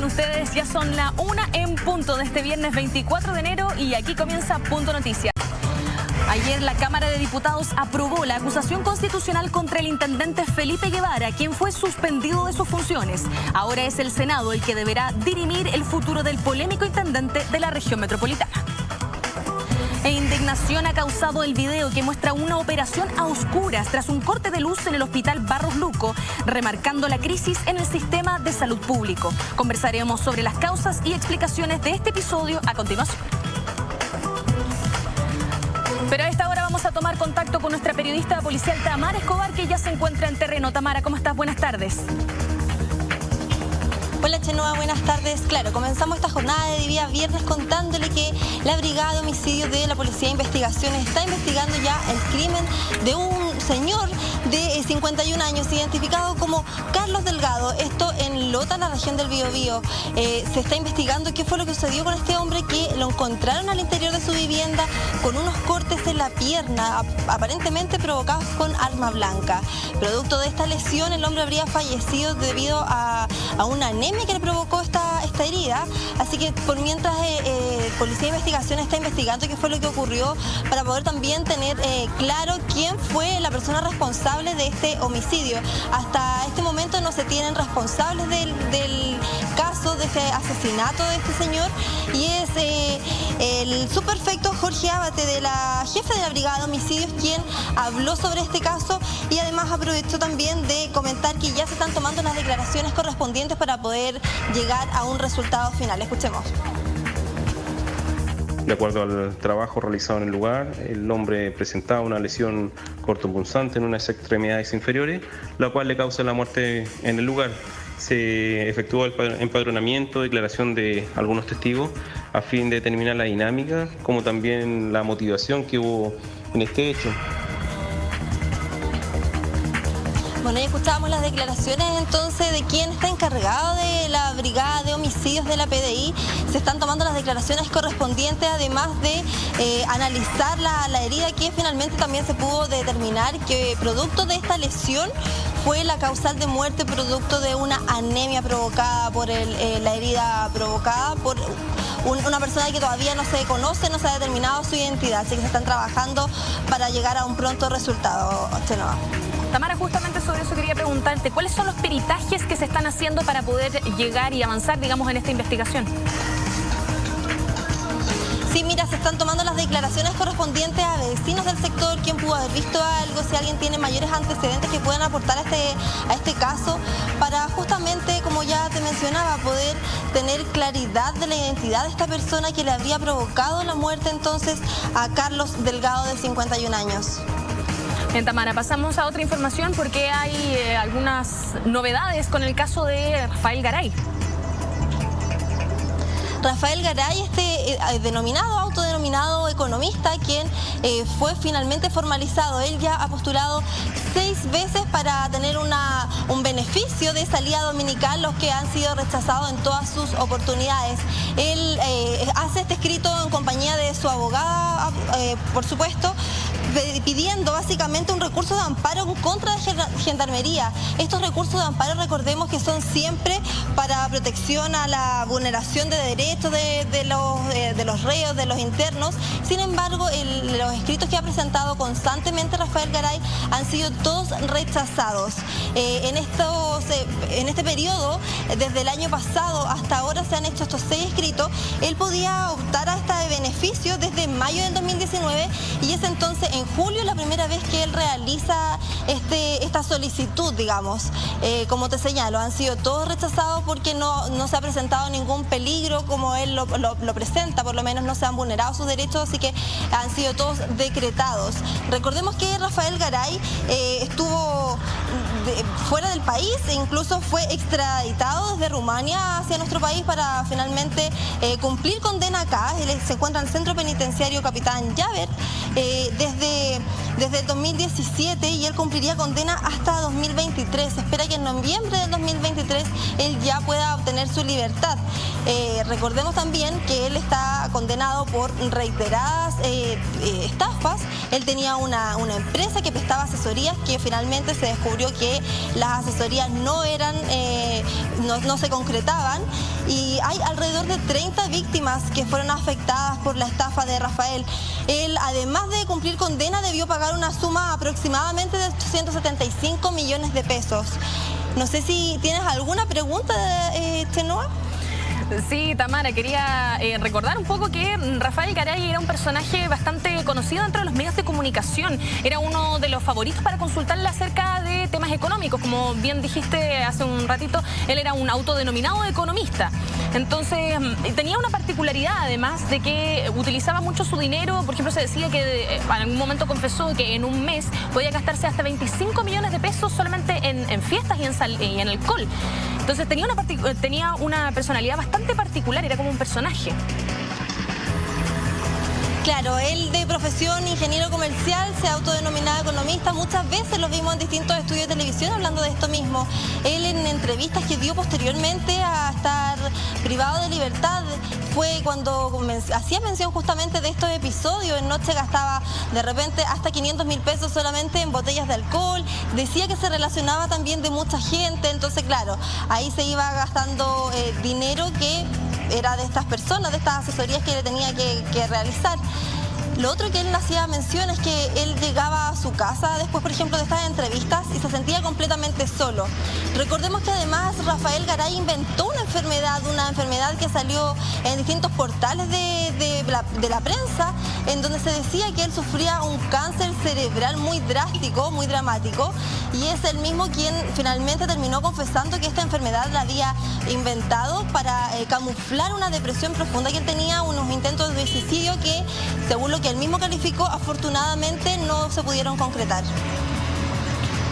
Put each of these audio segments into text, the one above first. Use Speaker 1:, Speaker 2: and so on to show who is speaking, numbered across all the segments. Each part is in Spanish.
Speaker 1: ustedes? Ya son la 1 en punto de este viernes 24 de enero y aquí comienza Punto Noticias. Ayer la Cámara de Diputados aprobó la acusación constitucional contra el intendente Felipe Guevara, quien fue suspendido de sus funciones. Ahora es el Senado el que deberá dirimir el futuro del polémico intendente de la región metropolitana. E indignación ha causado el video que muestra una operación a oscuras tras un corte de luz en el Hospital Barros Luco, remarcando la crisis en el sistema de salud público. Conversaremos sobre las causas y explicaciones de este episodio a continuación. Pero a esta hora vamos a tomar contacto con nuestra periodista policial Tamara Escobar, que ya se encuentra en terreno. Tamara, ¿cómo estás? Buenas tardes.
Speaker 2: Hola Chenoa, buenas tardes. Claro, comenzamos esta jornada de día viernes contándole que la Brigada de Homicidios de la Policía de Investigaciones está investigando ya el crimen de un señor de 51 años, identificado como Carlos Delgado, esto en Lota, la región del Biobío. Se está investigando qué fue lo que sucedió con este hombre, que lo encontraron al interior de su vivienda con unos cortes en la pierna, aparentemente provocados con arma blanca. Producto de esta lesión, el hombre habría fallecido debido a una anemia que le provocó esta herida. Así que por mientras Policía de Investigación está investigando qué fue lo que ocurrió para poder también tener claro quién fue la persona responsable de este homicidio. Hasta este momento no se tienen responsables del caso, de este asesinato de este señor, y es el subprefecto Jorge Abate, jefe de la Brigada de Homicidios, quien habló sobre este caso, y además aprovechó también de comentar que ya se están tomando las declaraciones correspondientes para poder llegar a un resultado final. Escuchemos.
Speaker 3: De acuerdo al trabajo realizado en el lugar, el hombre presentaba una lesión cortopunzante en unas extremidades inferiores, la cual le causa la muerte en el lugar. Se efectuó el empadronamiento, declaración de algunos testigos a fin de determinar la dinámica, como también la motivación que hubo en este hecho.
Speaker 2: Bueno, ya escuchábamos las declaraciones entonces de quién está encargado de la Brigada de Homicidios de la PDI. Se están tomando las declaraciones correspondientes, además de analizar la herida, que finalmente también se pudo determinar que producto de esta lesión fue la causal de muerte, producto de una anemia provocada por la herida provocada por una persona que todavía no se conoce, no se ha determinado su identidad. Así que se están trabajando para llegar a un pronto resultado. Chenoa.
Speaker 1: Tamara, justamente sobre eso quería preguntarte, ¿cuáles son los peritajes que se están haciendo para poder llegar y avanzar, digamos, en esta investigación?
Speaker 2: Sí, mira, se están tomando las declaraciones correspondientes a vecinos del sector, quien pudo haber visto algo, si alguien tiene mayores antecedentes que puedan aportar a este caso, para justamente, como ya te mencionaba, poder tener claridad de la identidad de esta persona que le habría provocado la muerte entonces a Carlos Delgado, de 51 años.
Speaker 1: Bien, Tamara, pasamos a otra información porque hay algunas novedades con el caso de Rafael Garay.
Speaker 2: Rafael Garay, autodenominado economista, quien fue finalmente formalizado. Él ya ha postulado 6 veces para tener un beneficio de salida dominical, los que han sido rechazados en todas sus oportunidades. Él hace este escrito en compañía de su abogada, por supuesto, pidiendo básicamente un recurso de amparo en contra de Gendarmería. Estos recursos de amparo, recordemos que son siempre para protección a la vulneración de derechos de los reos, de los internos. Sin embargo, los escritos que ha presentado constantemente Rafael Garay han sido todos rechazados. En este periodo, desde el año pasado hasta ahora, se han hecho estos 6 escritos. Él podía optar a este beneficio desde mayo del 2019, y es entonces en julio la primera vez que él realiza esta solicitud, digamos. Como te señalo, han sido todos rechazados porque no se ha presentado ningún peligro como él lo presenta, por lo menos no se han vulnerado sus derechos, así que han sido todos decretados. Recordemos que Rafael Garay estuvo fuera del país, e incluso fue extraditado desde Rumania hacia nuestro país para finalmente cumplir condena acá. Él se encuentra en el centro penitenciario Capitán Llaver desde el 2017, y él cumpliría condena hasta 2023. Se espera que en noviembre del 2023 él ya pueda obtener su libertad. Recordemos también que él está condenado por reiteradas estafas. Él tenía una empresa que prestaba asesorías, que finalmente se descubrió que las asesorías no eran, no se concretaban, y hay alrededor de 30 víctimas que fueron afectadas por la estafa de Rafael. Él, además de cumplir condena, debió pagar una suma aproximadamente de 875 millones de pesos. No sé si tienes alguna pregunta, Chenoa.
Speaker 1: Sí, Tamara, quería recordar un poco que Rafael Garay era un personaje bastante conocido dentro de los medios de comunicación. Era uno de los favoritos para consultarle acerca de temas económicos. Como bien dijiste hace un ratito, él era un autodenominado economista. Entonces, tenía una particularidad, además, de que utilizaba mucho su dinero. Por ejemplo, se decía que en algún momento confesó que en un mes podía gastarse hasta 25 millones de pesos solamente en fiestas y en alcohol. Entonces, tenía una personalidad bastante particular, era como un personaje.
Speaker 2: Claro, él de profesión ingeniero comercial, se autodenominaba economista. Muchas veces lo vimos en distintos estudios de televisión hablando de esto mismo. Él, en entrevistas que dio posteriormente a estar privado de libertad, fue cuando hacía mención justamente de estos episodios. En noche gastaba de repente hasta 500.000 pesos solamente en botellas de alcohol. Decía que se relacionaba también de mucha gente. Entonces, claro, ahí se iba gastando dinero que era de estas personas, de estas asesorías que le tenía que realizar. Lo otro que él hacía mención es que él llegaba a su casa después, por ejemplo, de estas entrevistas y se sentía completamente solo. Recordemos que además Rafael Garay inventó una enfermedad que salió en distintos portales de la prensa, en donde se decía que él sufría un cáncer cerebral muy drástico, muy dramático, y es él mismo quien finalmente terminó confesando que esta enfermedad la había inventado para camuflar una depresión profunda que él tenía, unos intentos de suicidio que, según lo que él mismo calificó, afortunadamente no se pudieron concretar.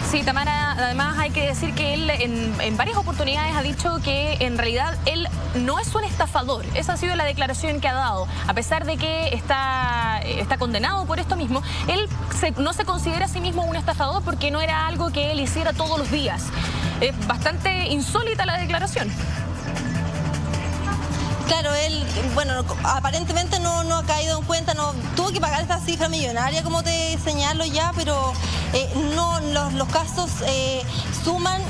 Speaker 1: Sí, Tamara, además hay que decir que él en varias oportunidades ha dicho que en realidad él no es un estafador. Esa ha sido la declaración que ha dado. A pesar de que está condenado por esto mismo, él no se considera a sí mismo un estafador porque no era algo que él hiciera todos los días. Es bastante insólita la declaración.
Speaker 2: Claro, él, bueno, aparentemente no ha caído en cuenta, no tuvo que pagar esta cifra millonaria, como te señalo ya, pero los casos suman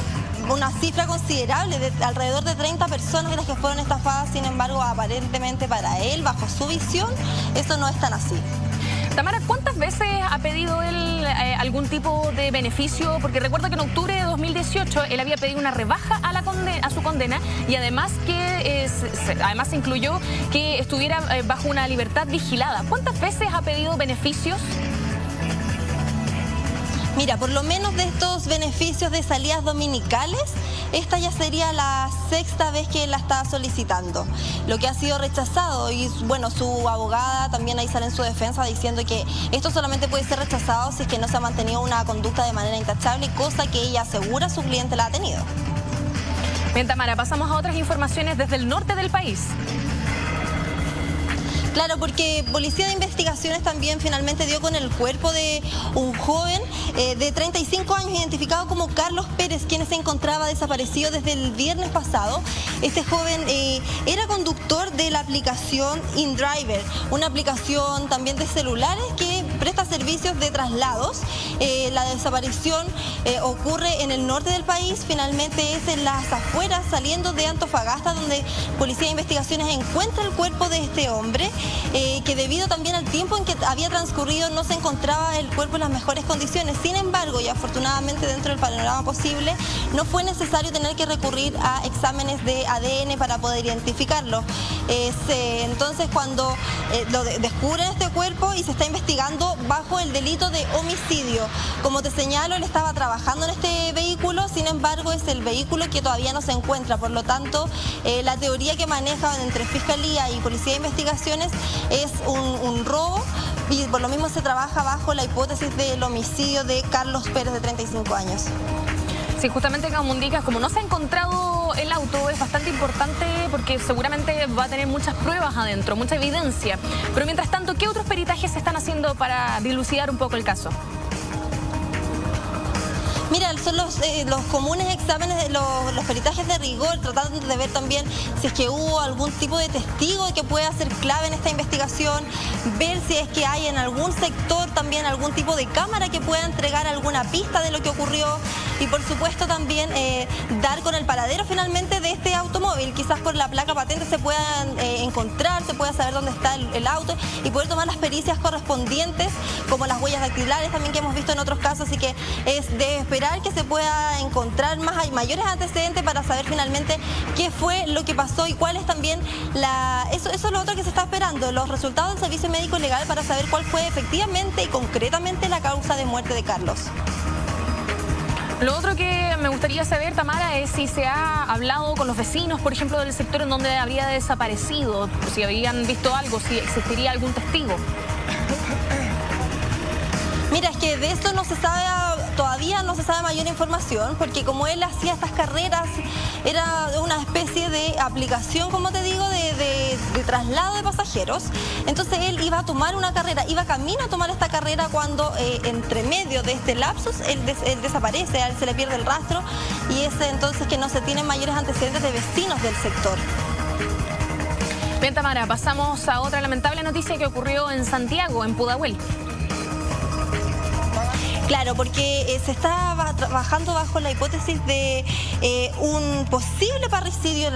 Speaker 2: una cifra considerable, de alrededor de 30 personas de las que fueron estafadas. Sin embargo, aparentemente para él, bajo su visión, eso no es tan así.
Speaker 1: Tamara, ¿cuántas veces ha pedido él algún tipo de beneficio? Porque recuerdo que en octubre de 2018 él había pedido una rebaja a su condena y además además se incluyó que estuviera bajo una libertad vigilada. ¿Cuántas veces ha pedido beneficios?
Speaker 2: Mira, por lo menos de estos beneficios de salidas dominicales, esta ya sería la 6ª vez que él la está solicitando, lo que ha sido rechazado. Y bueno, su abogada también ahí sale en su defensa diciendo que esto solamente puede ser rechazado si es que no se ha mantenido una conducta de manera intachable, cosa que ella asegura su cliente la ha tenido.
Speaker 1: Bien, Tamara, pasamos a otras informaciones desde el norte del país.
Speaker 2: Claro, porque Policía de Investigaciones también finalmente dio con el cuerpo de un joven de 35 años identificado como Carlos Pérez, quien se encontraba desaparecido desde el viernes pasado. Este joven era conductor de la aplicación InDriver, una aplicación también de celulares que presta servicios de traslados. La desaparición ocurre en el norte del país, finalmente es en las afueras, saliendo de Antofagasta, donde Policía de Investigaciones encuentra el cuerpo de este hombre. Que debido también al tiempo en que había transcurrido no se encontraba el cuerpo en las mejores condiciones. Sin embargo, y afortunadamente dentro del panorama posible, no fue necesario tener que recurrir a exámenes de ADN para poder identificarlo. Entonces, cuando descubren este cuerpo y se está investigando bajo el delito de homicidio. Como te señalo, él estaba trabajando en este vehículo, sin embargo, es el vehículo que todavía no se encuentra. Por lo tanto, la teoría que manejan entre Fiscalía y Policía de Investigaciones es un robo, y por lo mismo se trabaja bajo la hipótesis del homicidio de Carlos Pérez, de 35 años.
Speaker 1: Sí, justamente como indicas, como no se ha encontrado el auto, es bastante importante porque seguramente va a tener muchas pruebas adentro, mucha evidencia. Pero mientras tanto, ¿qué otros peritajes se están haciendo para dilucidar un poco el caso?
Speaker 2: Mira, son los comunes exámenes de los peritajes de rigor, tratando de ver también si es que hubo algún tipo de testigo que pueda ser clave en esta investigación, ver si es que hay en algún sector también algún tipo de cámara que pueda entregar alguna pista de lo que ocurrió y por supuesto también dar con el paradero finalmente de este automóvil. Quizás por la placa patente se puedan encontrar, se pueda saber dónde está el auto y poder tomar las pericias correspondientes, como las huellas dactilares también que hemos visto en otros casos, así que es de esperar que se pueda encontrar mayores antecedentes para saber finalmente qué fue lo que pasó y cuál es también eso es lo otro que se está esperando, los resultados del servicio médico legal para saber cuál fue efectivamente y concretamente la causa de muerte de Carlos.
Speaker 1: Lo otro que me gustaría saber, Tamara, es si se ha hablado con los vecinos, por ejemplo, del sector en donde habría desaparecido, si habían visto algo, si existiría algún testigo.
Speaker 2: Mira, es que de esto no se sabe, todavía no se sabe mayor información, porque como él hacía estas carreras, era una especie de aplicación, como te digo, de traslado de pasajeros. Entonces él iba a tomar una carrera, iba camino a tomar esta carrera cuando entre medio de este lapsus él desaparece, a él se le pierde el rastro y es entonces que no se tienen mayores antecedentes de vecinos del sector.
Speaker 1: Bien, Tamara, pasamos a otra lamentable noticia que ocurrió en Santiago, en Pudahuel.
Speaker 2: Claro, porque se está trabajando bajo la hipótesis de un posible parricidio en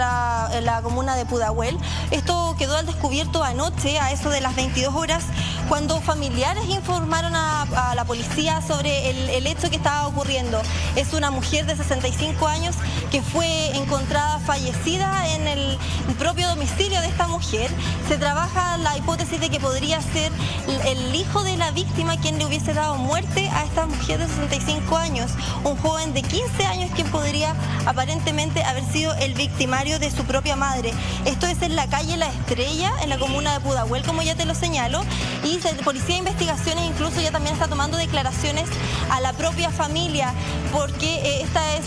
Speaker 2: la comuna de Pudahuel. Esto quedó al descubierto anoche, a eso de las 22 horas, cuando familiares informaron a la policía sobre el hecho que estaba ocurriendo. Es una mujer de 65 años que fue encontrada fallecida en el propio domicilio de esta mujer. Se trabaja la hipótesis de que podría ser el hijo de la víctima quien le hubiese dado muerte a esta mujer de 65 años, un joven de 15 años quien podría aparentemente haber sido el victimario de su propia madre. Esto es en la calle La Estrella, en la comuna de Pudahuel, como ya te lo señalo, y la Policía de Investigaciones incluso ya también está tomando declaraciones a la propia familia, porque esta es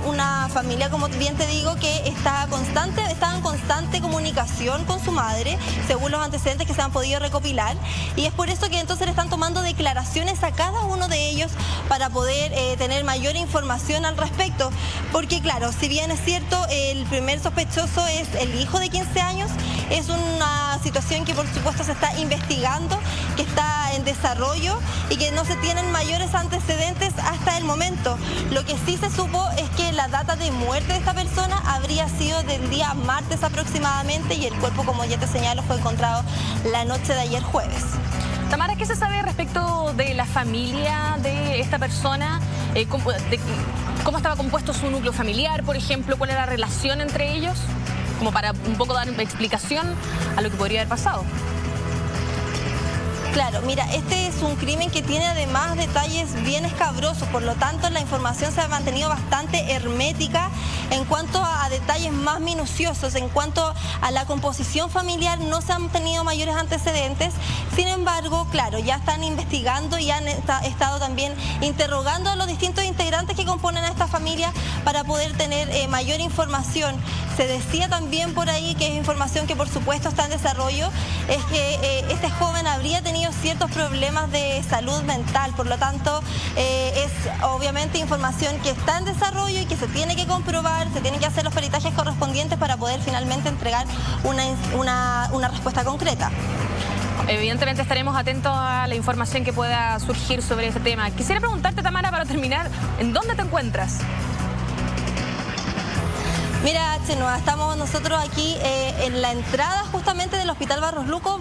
Speaker 2: una familia, como bien te digo, que estaba en constante comunicación con su madre, según los antecedentes que se han podido recopilar, y es por eso que entonces le están tomando declaraciones a cada uno de ellos para poder tener mayor información al respecto, porque claro, si bien es cierto, el primer sospechoso es el hijo de 15 años, es una situación que por supuesto se está investigando, que está en desarrollo y que no se tienen mayores antecedentes hasta el momento. Lo que sí se supo es que la data de muerte de esta persona habría sido del día martes aproximadamente y el cuerpo, como ya te señalo, fue encontrado la noche de ayer jueves.
Speaker 1: Tamara, ¿qué se sabe respecto de la familia de esta persona? ¿Cómo estaba compuesto su núcleo familiar, por ejemplo? ¿Cuál era la relación entre ellos? Como para un poco dar explicación a lo que podría haber pasado.
Speaker 2: Claro, mira, este es un crimen que tiene además detalles bien escabrosos, por lo tanto la información se ha mantenido bastante hermética en cuanto a detalles más minuciosos, en cuanto a la composición familiar no se han tenido mayores antecedentes, sin embargo, claro, ya están investigando y han estado también interrogando a los distintos integrantes que componen a esta familia para poder tener mayor información. Se decía también por ahí, que es información que por supuesto está en desarrollo, es que este joven habría tenido ciertos problemas de salud mental, por lo tanto es obviamente información que está en desarrollo y que se tiene que comprobar, se tienen que hacer los peritajes correspondientes para poder finalmente entregar una respuesta concreta.
Speaker 1: Evidentemente estaremos atentos a la información que pueda surgir sobre este tema. Quisiera preguntarte, Tamara, para terminar, ¿en dónde te encuentras?
Speaker 2: Mira, Chenoa, estamos nosotros aquí en la entrada justamente del Hospital Barros Luco.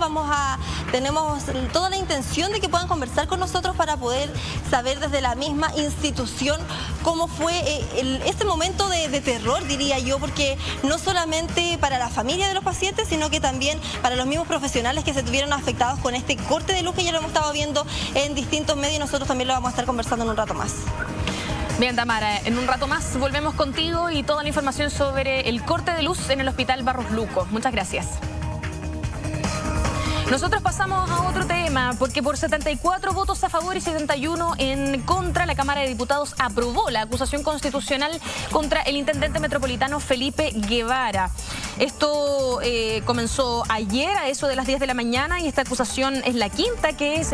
Speaker 2: Tenemos toda la intención de que puedan conversar con nosotros para poder saber desde la misma institución cómo fue este momento de terror, diría yo, porque no solamente para la familia de los pacientes, sino que también para los mismos profesionales que se tuvieron afectados con este corte de luz que ya lo hemos estado viendo en distintos medios y nosotros también lo vamos a estar conversando en un rato más.
Speaker 1: Bien, Tamara, en un rato más volvemos contigo y toda la información sobre el corte de luz en el Hospital Barros Luco. Muchas gracias. Nosotros pasamos a otro tema, porque por 74 votos a favor y 71 en contra, la Cámara de Diputados aprobó la acusación constitucional contra el intendente metropolitano Felipe Guevara. Esto comenzó ayer a eso de las 10 de la mañana y esta acusación es la quinta que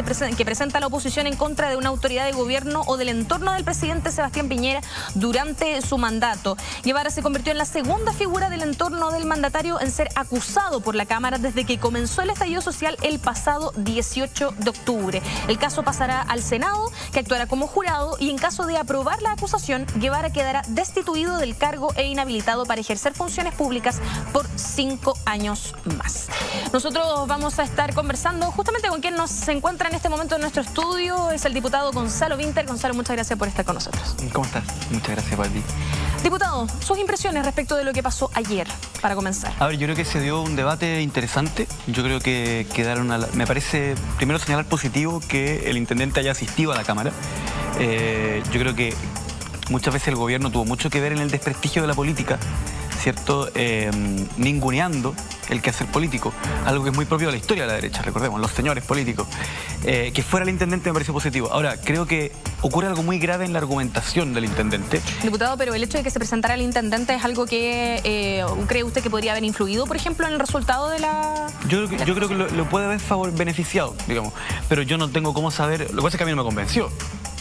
Speaker 1: presenta la oposición en contra de una autoridad de gobierno o del entorno del presidente Sebastián Piñera durante su mandato. Guevara se convirtió en la segunda figura del entorno del mandatario en ser acusado por la Cámara desde que comenzó el estallido social el pasado 18 de octubre. El caso pasará al Senado, que actuará como jurado, y en caso de aprobar la acusación, Guevara quedará destituido del cargo e inhabilitado para ejercer funciones públicas por 5 años más. Nosotros vamos a estar conversando justamente con quien se encuentra en este momento en nuestro estudio, es el diputado Gonzalo Vinter. Gonzalo, muchas gracias por estar con nosotros.
Speaker 4: ¿Cómo estás? Muchas gracias, Pati.
Speaker 1: Diputado, sus impresiones respecto de lo que pasó ayer, para comenzar.
Speaker 4: A ver, yo creo que se dio un debate interesante. Yo creo que me parece, primero, señalar positivo que el intendente haya asistido a la Cámara. Yo creo que muchas veces el gobierno tuvo mucho que ver en el desprestigio de la política, ¿cierto? Ninguneando el quehacer político, algo que es muy propio de la historia de la derecha, recordemos, los señores políticos. Que fuera el intendente me parece positivo. Ahora, creo que ocurre algo muy grave en la argumentación del intendente.
Speaker 1: Diputado, pero el hecho de que se presentara el intendente es algo que ¿cree usted que podría haber influido, por ejemplo, en el resultado de la...
Speaker 4: Yo creo que lo puede haber beneficiado, digamos, pero yo no tengo cómo saber. Lo que pasa es que a mí no me convenció.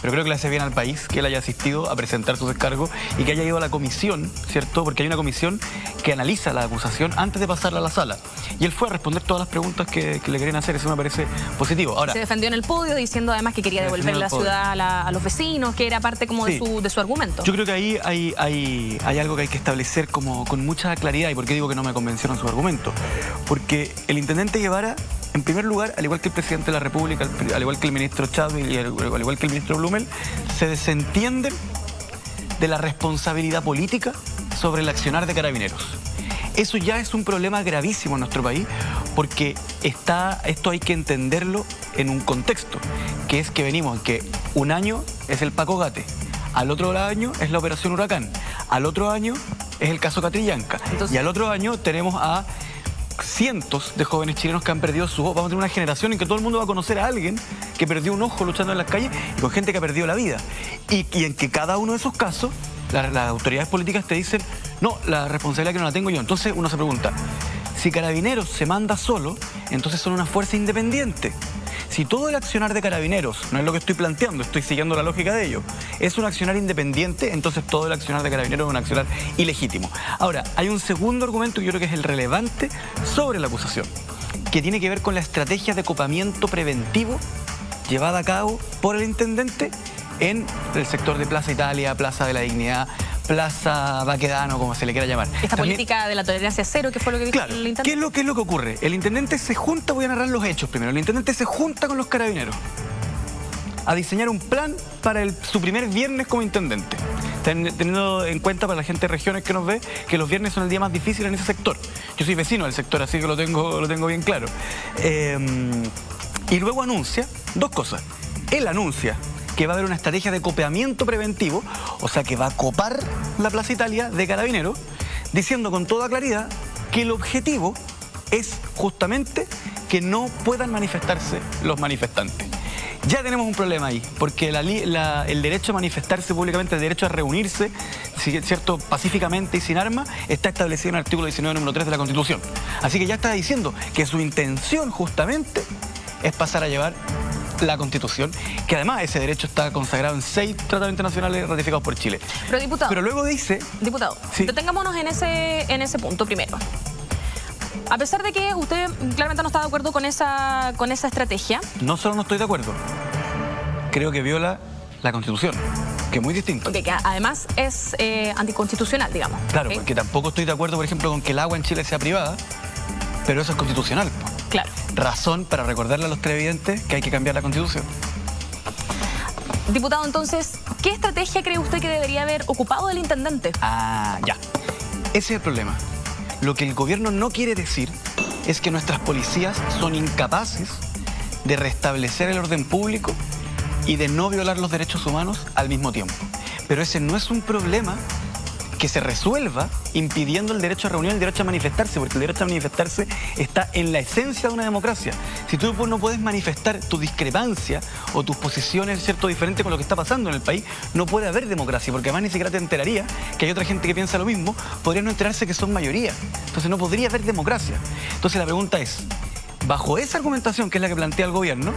Speaker 4: Pero creo que le hace bien al país que él haya asistido a presentar sus descargos y que haya ido a la comisión, ¿cierto? Porque hay una comisión que analiza la acusación antes de pasarla a la sala. Y él fue a responder todas las preguntas que le querían hacer. Eso me parece positivo. Ahora,
Speaker 1: se defendió en el podio diciendo además que quería devolver la ciudad a los vecinos, que era parte como
Speaker 4: sí,
Speaker 1: de su argumento.
Speaker 4: Yo creo que ahí hay algo que hay que establecer como con mucha claridad. ¿Y por qué digo que no me convencieron sus argumentos? Porque el intendente Guevara, en primer lugar, al igual que el presidente de la República, al igual que el ministro Chávez y al igual que el ministro Blumel, se desentienden de la responsabilidad política sobre el accionar de Carabineros. Eso ya es un problema gravísimo en nuestro país, porque esto hay que entenderlo en un contexto, que es que venimos, que un año es el Paco Gate, al otro año es la Operación Huracán, al otro año es el caso Catrillanca, y al otro año tenemos a cientos de jóvenes chilenos que han perdido su ojo. Vamos a tener una generación en que todo el mundo va a conocer a alguien que perdió un ojo luchando en las calles y con gente que ha perdido la vida. Y en que cada uno de esos casos, las autoridades políticas te dicen, no, la responsabilidad que no la tengo yo. Entonces uno se pregunta, si Carabineros se manda solo, entonces son una fuerza independiente. Si todo el accionar de Carabineros, no es lo que estoy planteando, estoy siguiendo la lógica de ello, es un accionar independiente, entonces todo el accionar de Carabineros es un accionar ilegítimo. Ahora, hay un segundo argumento que yo creo que es el relevante sobre la acusación, que tiene que ver con la estrategia de copamiento preventivo llevada a cabo por el intendente en el sector de Plaza Italia, Plaza de la Dignidad, Plaza Baquedano, como se le quiera llamar.
Speaker 1: Esta política de la tolerancia cero, que fue lo que dijo el intendente.
Speaker 4: ¿Qué es lo que ocurre? El intendente se junta, voy a narrar los hechos primero, el intendente se junta con los Carabineros a diseñar un plan para su primer viernes como intendente. Teniendo en cuenta para la gente de regiones que nos ve, que los viernes son el día más difícil en ese sector. Yo soy vecino del sector, así que lo tengo bien claro. Y luego anuncia dos cosas. Él anuncia que va a haber una estrategia de copiamiento preventivo, o sea que va a copar la Plaza Italia de Carabineros, diciendo con toda claridad que el objetivo es justamente que no puedan manifestarse los manifestantes. Ya tenemos un problema ahí, porque el derecho a manifestarse públicamente, el derecho a reunirse, ¿cierto?, pacíficamente y sin armas, está establecido en el artículo 19, número 3 de la Constitución. Así que ya está diciendo que su intención justamente es pasar a llevar la Constitución, que además ese derecho está consagrado en 6 tratados internacionales ratificados por Chile.
Speaker 1: Pero, diputado,
Speaker 4: pero luego dice...
Speaker 1: Diputado,
Speaker 4: sí,
Speaker 1: detengámonos en ese punto primero. A pesar de que usted claramente no está de acuerdo con esa estrategia...
Speaker 4: No solo no estoy de acuerdo, creo que viola la Constitución, que es muy distinto.
Speaker 1: Que además es anticonstitucional, digamos.
Speaker 4: Claro, porque tampoco estoy de acuerdo, por ejemplo, con que el agua en Chile sea privada, pero eso es constitucional.
Speaker 1: Claro.
Speaker 4: Razón para recordarle a los televidentes que hay que cambiar la Constitución.
Speaker 1: Diputado, entonces, ¿qué estrategia cree usted que debería haber ocupado el intendente?
Speaker 4: Ah, ya. Ese es el problema. Lo que el gobierno no quiere decir es que nuestras policías son incapaces de restablecer el orden público y de no violar los derechos humanos al mismo tiempo. Pero ese no es un problema que se resuelva impidiendo el derecho a reunión y el derecho a manifestarse, porque el derecho a manifestarse está en la esencia de una democracia. Si tú no puedes manifestar tu discrepancia o tus posiciones, ¿cierto?, diferentes con lo que está pasando en el país, no puede haber democracia, porque además ni siquiera te enteraría que hay otra gente que piensa lo mismo, podría no enterarse que son mayoría. Entonces no podría haber democracia. Entonces la pregunta es, bajo esa argumentación, que es la que plantea el gobierno,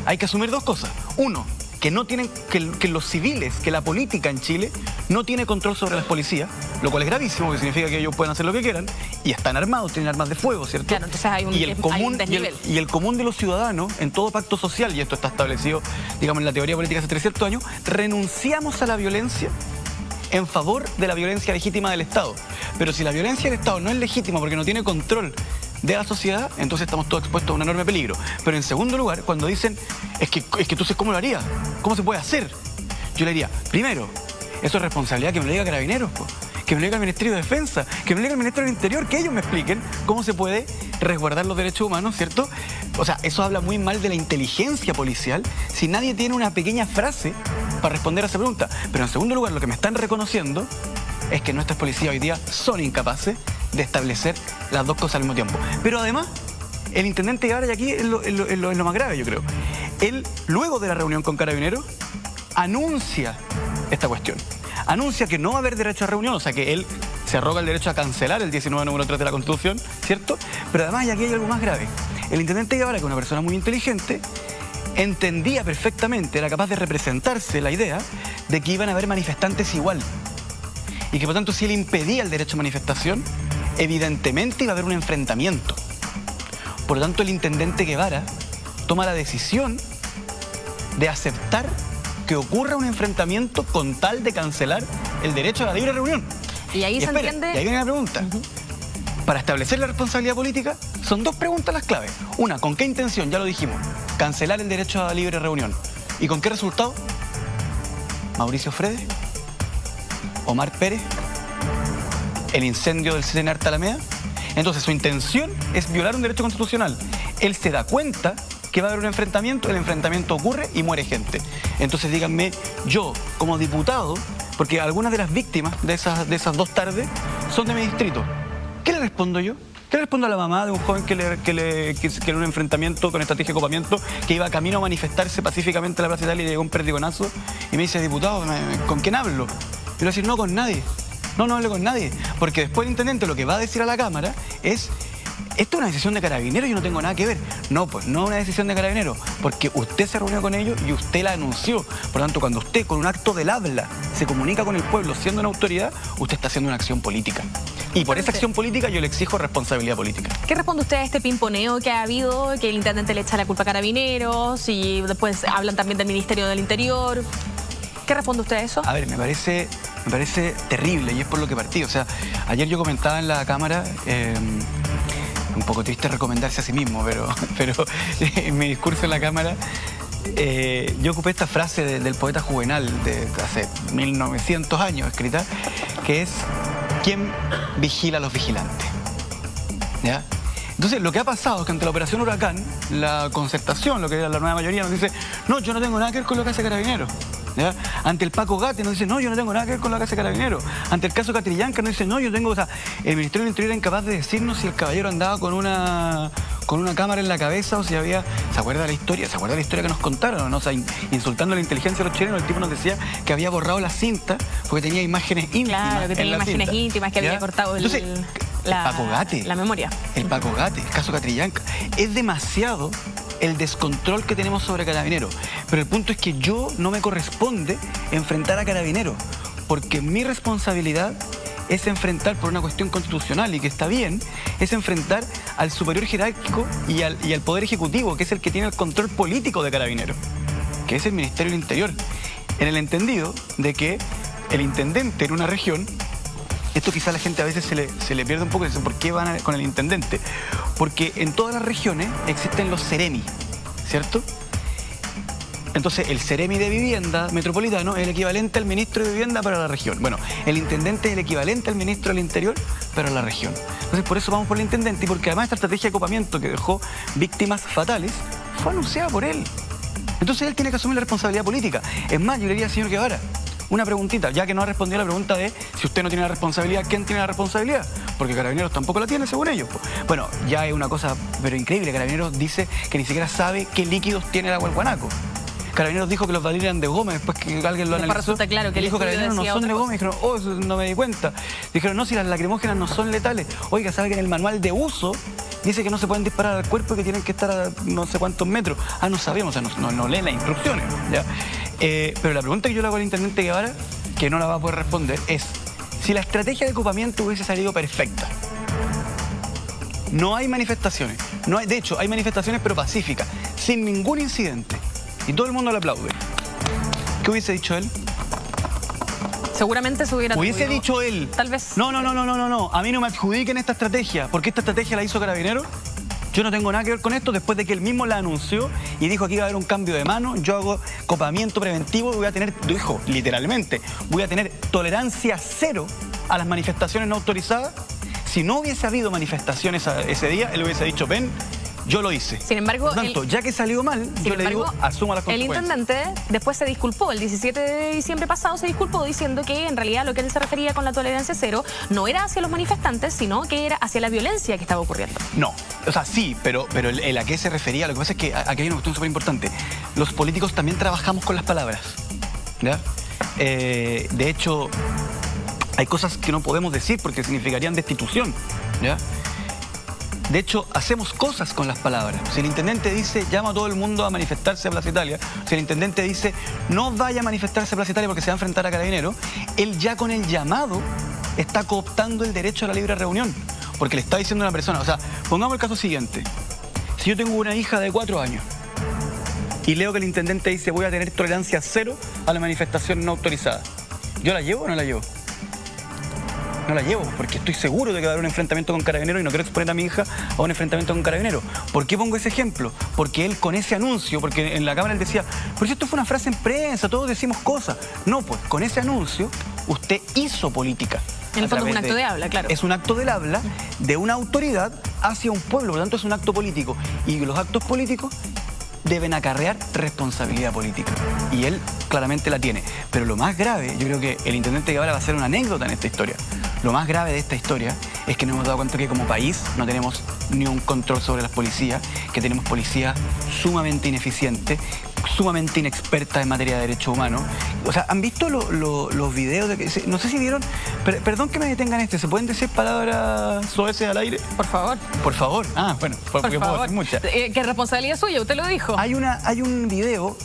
Speaker 4: hay que asumir dos cosas. Uno, que no tienen, que los civiles, que la política en Chile no tiene control sobre las policías, lo cual es gravísimo, porque significa que ellos pueden hacer lo que quieran, y están armados, tienen armas de fuego, ¿cierto?
Speaker 1: Claro, entonces hay un desnivel.
Speaker 4: Y el común de los ciudadanos, en todo pacto social, y esto está establecido, digamos, en la teoría política hace 300 años, renunciamos a la violencia en favor de la violencia legítima del Estado. Pero si la violencia del Estado no es legítima porque no tiene control de la sociedad, entonces estamos todos expuestos a un enorme peligro. Pero en segundo lugar, cuando dicen, es que entonces, ¿cómo lo haría? ¿Cómo se puede hacer? Yo le diría, primero, eso es responsabilidad que me lo diga Carabineros, que me lo diga el Ministerio de Defensa, que me lo diga el Ministerio del Interior, que ellos me expliquen cómo se puede resguardar los derechos humanos, ¿cierto? O sea, eso habla muy mal de la inteligencia policial si nadie tiene una pequeña frase para responder a esa pregunta. Pero en segundo lugar, lo que me están reconociendo es que nuestras policías hoy día son incapaces de establecer las dos cosas al mismo tiempo. Pero además, el intendente Guevara, y aquí es lo más grave, yo creo, él, luego de la reunión con Carabineros, anuncia esta cuestión. Anuncia que no va a haber derecho a reunión, o sea que él se arroga el derecho a cancelar el 19 número 3 de la Constitución, ¿cierto? Pero además, y aquí hay algo más grave, el intendente Guevara, que es una persona muy inteligente, entendía perfectamente, era capaz de representarse la idea de que iban a haber manifestantes igual. Y que por tanto, si él impedía el derecho a manifestación, evidentemente iba a haber un enfrentamiento. Por lo tanto, el intendente Guevara toma la decisión de aceptar que ocurra un enfrentamiento con tal de cancelar el derecho a la libre reunión.
Speaker 1: Y ahí se entiende...
Speaker 4: Y ahí viene la pregunta. Para establecer la responsabilidad política, son dos preguntas las claves. Una, ¿con qué intención? Ya lo dijimos. Cancelar el derecho a la libre reunión. ¿Y con qué resultado? Mauricio Fredes, Omar Pérez, el incendio del CCN Arte Alameda. Entonces, su intención es violar un derecho constitucional. Él se da cuenta que va a haber un enfrentamiento, el enfrentamiento ocurre y muere gente. Entonces, díganme, yo, como diputado, porque algunas de las víctimas de esas 2 tardes son de mi distrito, ¿qué le respondo yo? ¿Qué le respondo a la mamá de un joven que en un enfrentamiento con estrategia de copamiento, que iba camino a manifestarse pacíficamente en la Plaza Italia y llegó un perdigonazo y me dice, diputado, ¿con quién hablo? Y le voy a decir, no, con nadie. No hable con nadie. Porque después el intendente lo que va a decir a la Cámara es, esto es una decisión de Carabineros y yo no tengo nada que ver. No, pues no es una decisión de Carabineros, porque usted se reunió con ellos y usted la anunció. Por lo tanto, cuando usted con un acto del habla se comunica con el pueblo siendo una autoridad, usted está haciendo una acción política. Y por esa acción política yo le exijo responsabilidad política.
Speaker 1: ¿Qué responde usted a este pimponeo que ha habido, que el intendente le echa la culpa a Carabineros y después hablan también del Ministerio del Interior? ¿Qué responde usted a eso? A
Speaker 4: ver, me parece terrible y es por lo que partí. O sea, ayer yo comentaba en la Cámara, un poco triste recomendarse a sí mismo, pero en mi discurso en la Cámara yo ocupé esta frase del poeta Juvenal de hace 1900 años escrita, que es, ¿quién vigila a los vigilantes? ¿Ya? Entonces, lo que ha pasado es que ante la operación Huracán, la concertación, lo que era la nueva mayoría, nos dice, no, yo no tengo nada que ver con lo que hace Carabineros. ¿Ya? Ante el Paco Gate nos dice, no, yo no tengo nada que ver con lo que hace Carabineros. Ante el caso Catrillanca nos dice, no, yo tengo... O sea, el Ministerio del Interior era incapaz de decirnos si el caballero andaba con una cámara en la cabeza o si había... ¿Se acuerda de la historia? ¿Se acuerda de la historia que nos contaron? ¿No? O sea, insultando a la inteligencia de los chilenos, el tipo nos decía que había borrado la cinta porque tenía imágenes íntimas.
Speaker 1: Claro, que tenía imágenes íntimas, que había cortado
Speaker 4: Entonces, el Paco Gate,
Speaker 1: la memoria.
Speaker 4: El Paco Gate, el caso Catrillanca. Es demasiado el descontrol que tenemos sobre Carabineros. Pero el punto es que yo no me corresponde enfrentar a Carabineros, porque mi responsabilidad es enfrentar por una cuestión constitucional y que está bien, es enfrentar al superior jerárquico y al Poder Ejecutivo, que es el que tiene el control político de Carabineros, que es el Ministerio del Interior, en el entendido de que el intendente en una región, esto quizá a la gente a veces se le pierde un poco, dice, ¿por qué van con el intendente? Porque en todas las regiones existen los seremi, ¿cierto? Entonces, el seremi de vivienda metropolitano es el equivalente al ministro de vivienda para la región. Bueno, el intendente es el equivalente al ministro del Interior para la región. Entonces, por eso vamos por el intendente y porque además esta estrategia de copamiento que dejó víctimas fatales fue anunciada por él. Entonces, él tiene que asumir la responsabilidad política. Es más, yo le diría al señor Guevara, una preguntita, ya que no ha respondido a la pregunta de si usted no tiene la responsabilidad, ¿quién tiene la responsabilidad? Porque Carabineros tampoco la tiene, según ellos. Bueno, ya es una cosa pero increíble. Carabineros dice que ni siquiera sabe qué líquidos tiene el agua del Guanaco. Carabineros dijo que los barriles eran de goma, después que alguien lo analizó.
Speaker 1: Resulta claro que
Speaker 4: dijo Carabineros no son de goma, y dijeron, oh, eso no me di cuenta. Dijeron, no, si las lacrimógenas no son letales. Oiga, ¿sabe que en el manual de uso dice que no se pueden disparar al cuerpo y que tienen que estar a no sé cuántos metros? Ah, no sabíamos, o sea, no leen las instrucciones, ¿ya? Pero la pregunta que yo le hago al intendente Guevara, que no la va a poder responder, es si la estrategia de ocupamiento hubiese salido perfecta. No hay manifestaciones, de hecho, hay manifestaciones pero pacíficas, sin ningún incidente. Y todo el mundo le aplaude. ¿Qué hubiese dicho él?
Speaker 1: Seguramente se hubiera...
Speaker 4: ¿Hubiese dicho él?
Speaker 1: Tal vez...
Speaker 4: No. A mí no me adjudiquen esta estrategia. ¿Por qué esta estrategia la hizo Carabineros? Yo no tengo nada que ver con esto después de que él mismo la anunció y dijo que iba a haber un cambio de mano. Yo hago copamiento preventivo y voy a tener, dijo literalmente, voy a tener tolerancia cero a las manifestaciones no autorizadas. Si no hubiese habido manifestaciones ese día, él hubiese dicho, ven, yo lo hice.
Speaker 1: Sin embargo,
Speaker 4: por tanto, ya que salió mal, yo le digo, asuma las consecuencias.
Speaker 1: El intendente después se disculpó. El 17 de diciembre pasado se disculpó diciendo que en realidad lo que él se refería con la tolerancia cero no era hacia los manifestantes, sino que era hacia la violencia que estaba ocurriendo.
Speaker 4: No, o sea, sí, pero el a qué se refería, lo que pasa es que aquí hay una cuestión súper importante. Los políticos también trabajamos con las palabras, ¿ya? De hecho, hay cosas que no podemos decir porque significarían destitución, ¿ya? De hecho, hacemos cosas con las palabras. Si el intendente dice, llama a todo el mundo a manifestarse a Plaza Italia, si el intendente dice, no vaya a manifestarse a Plaza Italia porque se va a enfrentar a Carabineros, él ya con el llamado está cooptando el derecho a la libre reunión. Porque le está diciendo a una persona, o sea, pongamos el caso siguiente. Si yo tengo una hija de 4 años y leo que el intendente dice, voy a tener tolerancia cero a la manifestación no autorizada, ¿yo la llevo o no la llevo? No la llevo, porque estoy seguro de que va a haber un enfrentamiento con Carabineros y no quiero exponer a mi hija a un enfrentamiento con Carabineros. ¿Por qué pongo ese ejemplo? Porque él con ese anuncio, porque en la Cámara él decía, pero si esto fue una frase en prensa, todos decimos cosas. No, pues con ese anuncio usted hizo política.
Speaker 1: En el fondo es un acto de habla, claro.
Speaker 4: Es un acto del habla de una autoridad hacia un pueblo, por lo tanto es un acto político. Y los actos políticos deben acarrear responsabilidad política. Y él claramente la tiene. Pero lo más grave, yo creo que el intendente Guevara va a ser una anécdota en esta historia. Lo más grave de esta historia es que nos hemos dado cuenta que como país no tenemos ni un control sobre las policías, que tenemos policías sumamente ineficientes, sumamente inexpertas en materia de derechos humanos. O sea, ¿han visto los videos de que... No sé si vieron... Perdón que me detengan ¿se pueden decir palabras soeces al aire?
Speaker 1: Por favor.
Speaker 4: Por favor. Ah, bueno, porque puedo decir muchas.
Speaker 1: ¿Qué responsabilidad suya? Usted lo dijo.
Speaker 4: Hay un video...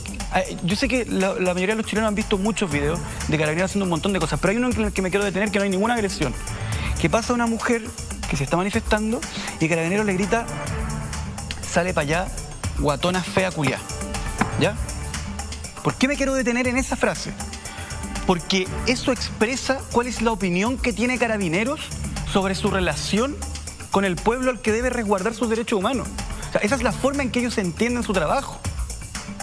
Speaker 4: Yo sé que la mayoría de los chilenos han visto muchos videos de Carabineros haciendo un montón de cosas, pero hay uno en el que me quiero detener que no hay ninguna agresión. Que pasa una mujer que se está manifestando y Carabineros le grita, sale para allá, guatona fea culiá. ¿Ya? ¿Por qué me quiero detener en esa frase? Porque eso expresa cuál es la opinión que tiene Carabineros sobre su relación con el pueblo al que debe resguardar sus derechos humanos. O sea, esa es la forma en que ellos entienden su trabajo.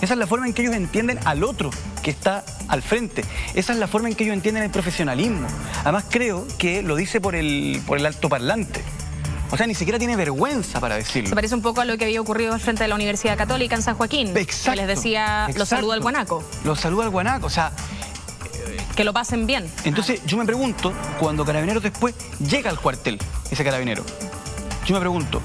Speaker 4: Esa es la forma en que ellos entienden al otro que está al frente. Esa es la forma en que ellos entienden el profesionalismo. Además creo que lo dice por el altoparlante. O sea, ni siquiera tiene vergüenza para decirlo.
Speaker 1: Se parece un poco a lo que había ocurrido al frente de la Universidad Católica en San Joaquín.
Speaker 4: Exacto.
Speaker 1: Que les decía, los saluda al guanaco.
Speaker 4: Los saluda al guanaco, o sea...
Speaker 1: Que lo pasen bien.
Speaker 4: Entonces, yo me pregunto, cuando Carabineros después llega al cuartel, ese carabinero, yo me pregunto,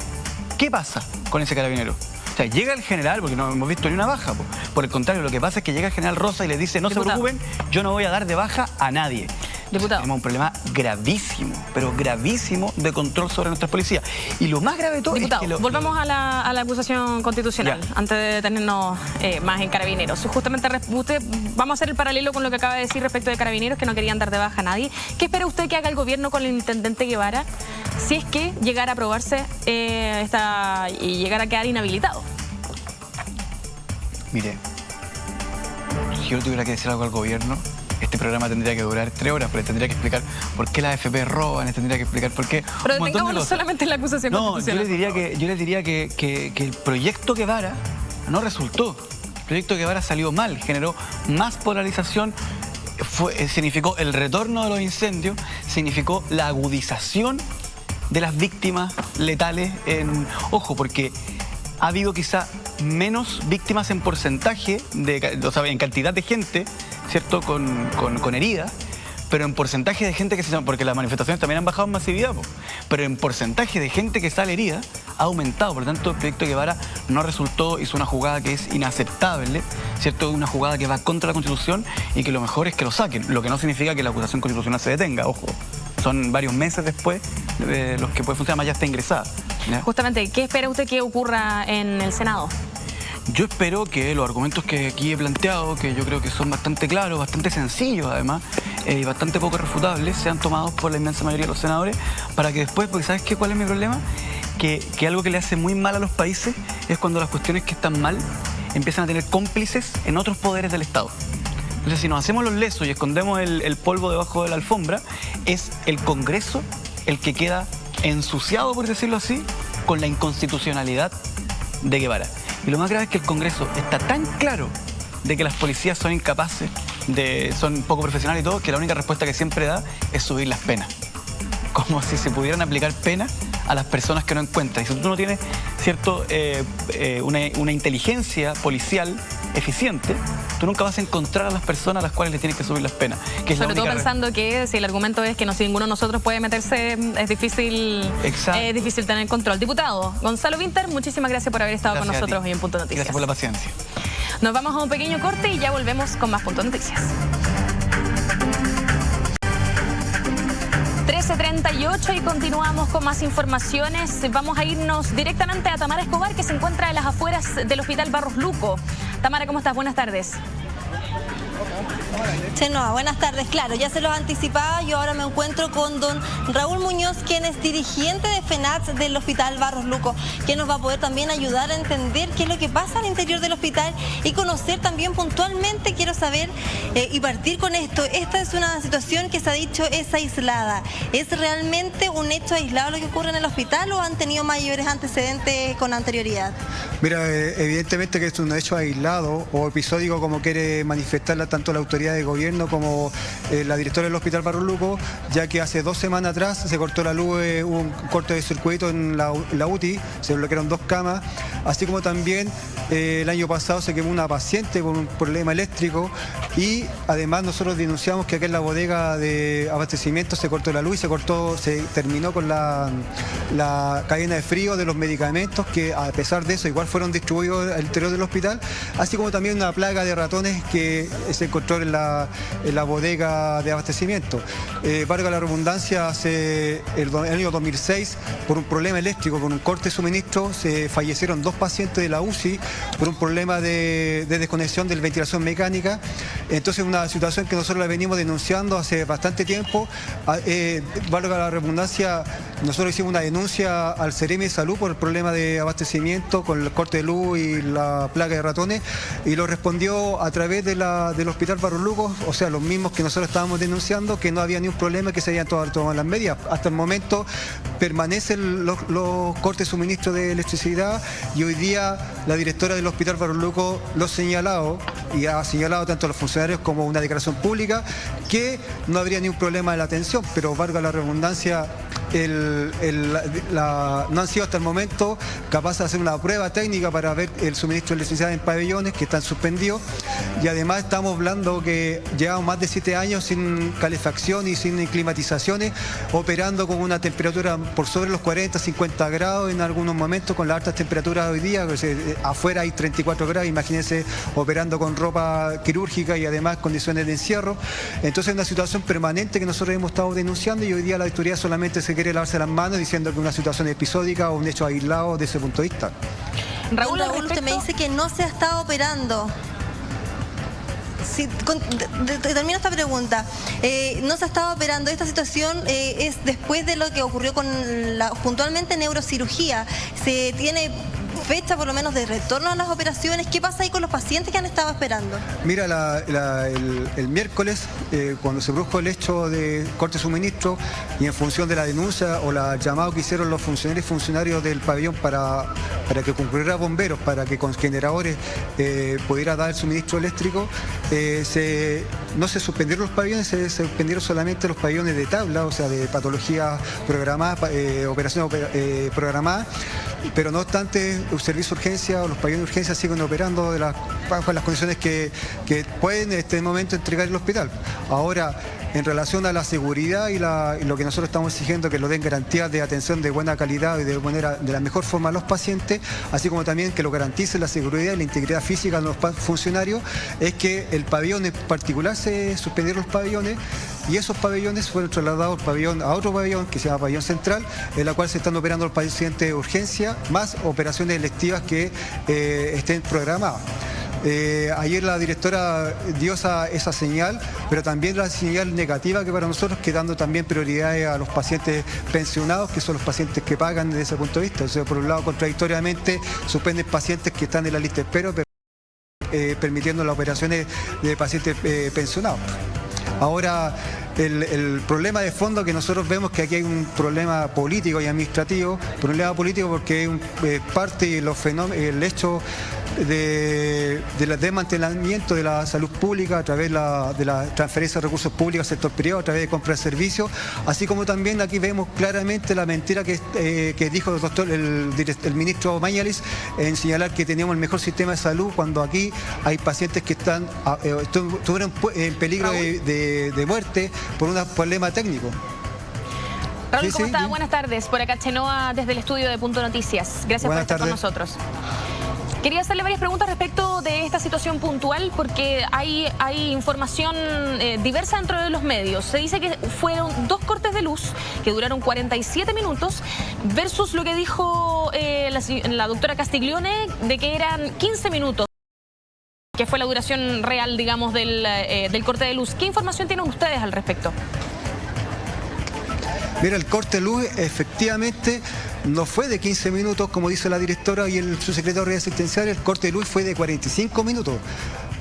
Speaker 4: ¿qué pasa con ese carabinero? O sea, llega el general, porque no hemos visto ni una baja. Por el contrario, lo que pasa es que llega el general Rosa y le dice, no se preocupen, yo no voy a dar de baja a nadie.
Speaker 1: Diputado.
Speaker 4: Tenemos un problema gravísimo, pero gravísimo de control sobre nuestras policías. Y lo más grave de todo
Speaker 1: Diputado,
Speaker 4: es que...
Speaker 1: volvamos a la acusación constitucional, antes de detenernos más en Carabineros. Justamente, vamos a hacer el paralelo con lo que acaba de decir respecto de Carabineros, que no querían dar de baja a nadie. ¿Qué espera usted que haga el gobierno con el intendente Guevara si es que llegara a aprobarse y llegara a quedar inhabilitado?
Speaker 4: Mire, si yo tuviera que decir algo al gobierno, este programa tendría que durar 3 horas, pero tendría que explicar por qué las AFP roban, tendría que explicar por qué...
Speaker 1: Pero detengámonos solamente en la acusación constitucional.
Speaker 4: Yo les diría que el proyecto Guevara no resultó. El proyecto Guevara salió mal, generó más polarización, significó el retorno de los incendios, significó la agudización de las víctimas letales Ojo, porque ha habido quizá menos víctimas en porcentaje, en cantidad de gente, ¿cierto?, con heridas, pero en porcentaje de gente que se... Porque las manifestaciones también han bajado en masividad, pero en porcentaje de gente que sale herida ha aumentado. Por lo tanto, el proyecto Guevara no resultó, hizo una jugada que es inaceptable, ¿cierto? Una jugada que va contra la Constitución y que lo mejor es que lo saquen, lo que no significa que la acusación constitucional se detenga, ojo. Son varios meses después los que puede funcionar, más ya está ingresada, ¿ya?
Speaker 1: Justamente, ¿qué espera usted que ocurra en el Senado?
Speaker 4: Yo espero que los argumentos que aquí he planteado, que yo creo que son bastante claros, bastante sencillos además, y bastante poco refutables, sean tomados por la inmensa mayoría de los senadores, para que después, porque ¿sabes qué? ¿Cuál es mi problema? Que algo que le hace muy mal a los países es cuando las cuestiones que están mal empiezan a tener cómplices en otros poderes del Estado. Entonces, si nos hacemos los lesos y escondemos el polvo debajo de la alfombra, es el Congreso el que queda ensuciado, por decirlo así, con la inconstitucionalidad de Guevara. Y lo más grave es que el Congreso está tan claro de que las policías son incapaces, son poco profesionales y todo, que la única respuesta que siempre da es subir las penas. Como si se pudieran aplicar penas a las personas que no encuentran. Y si tú no tienes, ¿cierto?, una inteligencia policial eficiente, tú nunca vas a encontrar a las personas a las cuales le tienes que subir las penas. Que es
Speaker 1: sobre todo pensando que si el argumento es que si ninguno de nosotros puede meterse, es difícil tener control. Diputado Gonzalo Vinter, muchísimas gracias por haber estado con nosotros hoy en Punto Noticias.
Speaker 4: Gracias por la paciencia.
Speaker 1: Nos vamos a un pequeño corte y ya volvemos con más Punto Noticias. 13:38 y continuamos con más informaciones. Vamos a irnos directamente a Tamara Escobar, que se encuentra en las afueras del Hospital Barros Luco. Tamara, ¿cómo estás? Buenas tardes.
Speaker 2: Chenoa, buenas tardes. Claro, ya se los anticipaba, yo ahora me encuentro con don Raúl Muñoz, quien es dirigente de FENATS del Hospital Barros Luco, que nos va a poder también ayudar a entender qué es lo que pasa al interior del hospital y conocer también puntualmente, quiero saber y partir con esto. Esta es una situación que se ha dicho es aislada. ¿Es realmente un hecho aislado lo que ocurre en el hospital o han tenido mayores antecedentes con anterioridad?
Speaker 5: Mira, evidentemente que es un hecho aislado o episódico, como quiere manifestarla tanto la autoridad de gobierno como la directora del Hospital Barros Luco, ya que hace 2 semanas atrás se cortó la luz, hubo un corte de circuito en la UTI, se bloquearon 2 camas, así como también el año pasado se quemó una paciente por un problema eléctrico y además nosotros denunciamos que acá en la bodega de abastecimiento se cortó la luz y se terminó con la cadena de frío de los medicamentos, que a pesar de eso igual fueron distribuidos al interior del hospital, así como también una plaga de ratones que se encontró en la bodega de abastecimiento. Valga la redundancia, el año 2006, por un problema eléctrico, con un corte de suministro, se fallecieron 2 pacientes de la UCI por un problema de desconexión de la ventilación mecánica. Entonces, una situación que nosotros la venimos denunciando hace bastante tiempo. Valga la redundancia, nosotros hicimos una denuncia al Ceremi de Salud por el problema de abastecimiento con el corte de luz y la plaga de ratones, y lo respondió a través del Hospital Barros Luco, o sea, los mismos que nosotros estábamos denunciando, que no había ni un problema, que se habían tomado las medidas. Hasta el momento permanecen los cortes de suministro de electricidad, y hoy día la directora del Hospital Barros Luco lo ha señalado, y ha señalado tanto a los funcionarios como una declaración pública, que no habría ni un problema de la atención, pero valga la redundancia, no han sido hasta el momento capaces de hacer una prueba técnica para ver el suministro de electricidad en pabellones que están suspendidos, y además estamos hablando que llevamos más de 7 años sin calefacción y sin climatizaciones, operando con una temperatura por sobre los 40, 50 grados en algunos momentos, con las altas temperaturas hoy día, afuera hay 34 grados, imagínense operando con ropa quirúrgica y además condiciones de encierro. Entonces es una situación permanente que nosotros hemos estado denunciando, y hoy día la autoridad solamente se quiere lavarse las manos diciendo que es una situación episódica o un hecho aislado desde ese punto de vista.
Speaker 2: Raúl, usted me dice que no se ha estado operando. Termino esta pregunta. No se ha estado operando. Esta situación es después de lo que ocurrió con puntualmente neurocirugía. ¿Se tiene fecha por lo menos de retorno a las operaciones? ¿Qué pasa ahí con los pacientes que han estado esperando?
Speaker 5: Mira, el miércoles, cuando se produjo el hecho de corte de suministro, y en función de la denuncia o la llamado que hicieron los funcionarios del pabellón para para que concurriera bomberos, para que con generadores pudiera dar el suministro eléctrico, no se suspendieron los pabellones, se suspendieron solamente los pabellones de tabla, o sea, de patologías programadas, operaciones programadas, pero no obstante, el servicio de urgencia o los pabellones de urgencia siguen operando bajo las condiciones que pueden en este momento entregar el hospital. Ahora, en relación a la seguridad y lo que nosotros estamos exigiendo, que lo den garantías de atención de buena calidad y de la mejor forma a los pacientes, así como también que lo garantice la seguridad y la integridad física de los funcionarios, es que el pabellón en particular se suspendieron los pabellones y esos pabellones fueron trasladados a otro pabellón que se llama pabellón central, en la cual se están operando los pacientes de urgencia, más operaciones electivas que estén programadas. Ayer la directora dio esa señal, pero también la señal negativa que para nosotros, que dando también prioridades a los pacientes pensionados, que son los pacientes que pagan desde ese punto de vista. O sea, por un lado, contradictoriamente, suspenden pacientes que están en la lista de espera, pero permitiendo las operaciones de pacientes pensionados. Ahora, el problema de fondo que nosotros vemos que aquí hay un problema político y administrativo, problema político porque es parte de los fenómenos, el hecho del desmantelamiento de la salud pública a través de la transferencia de recursos públicos al sector privado, a través de compra de servicios, así como también aquí vemos claramente la mentira que dijo el ministro Mañalich en señalar que teníamos el mejor sistema de salud, cuando aquí hay pacientes que estuvieron en peligro de muerte por un problema técnico.
Speaker 1: Raúl, ¿cómo está? Buenas tardes. Por acá Chenoa desde el estudio de Punto Noticias. Gracias por estar con nosotros. Quería hacerle varias preguntas respecto de esta situación puntual, porque hay información diversa dentro de los medios. Se dice que fueron 2 cortes de luz que duraron 47 minutos versus lo que dijo la doctora Castiglione de que eran 15 minutos, que fue la duración real, digamos, del corte de luz. ¿Qué información tienen ustedes al respecto?
Speaker 5: Mira, el corte de luz efectivamente no fue de 15 minutos, como dice la directora y el subsecretario asistencial. El corte de luz fue de 45 minutos,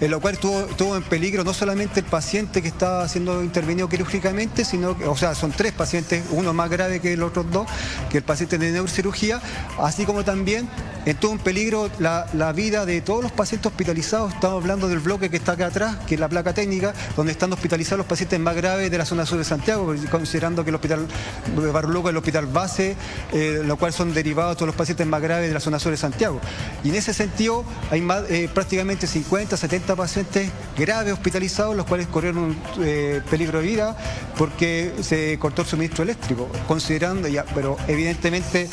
Speaker 5: en lo cual tuvo en peligro no solamente el paciente que estaba siendo intervenido quirúrgicamente, sino que, o sea, son 3 pacientes, uno más grave que los otros 2, que el paciente de neurocirugía, así como también estuvo en peligro la vida de todos los pacientes hospitalizados. Estamos hablando del bloque que está acá atrás, que es la placa técnica, donde están hospitalizados los pacientes más graves de la zona sur de Santiago, considerando que el hospital de Barros Luco es el hospital base, lo cual son derivados todos los pacientes más graves de la zona sur de Santiago. Y en ese sentido hay prácticamente 50, 70 pacientes graves hospitalizados, los cuales corrieron un peligro de vida porque se cortó el suministro eléctrico, considerando pero evidentemente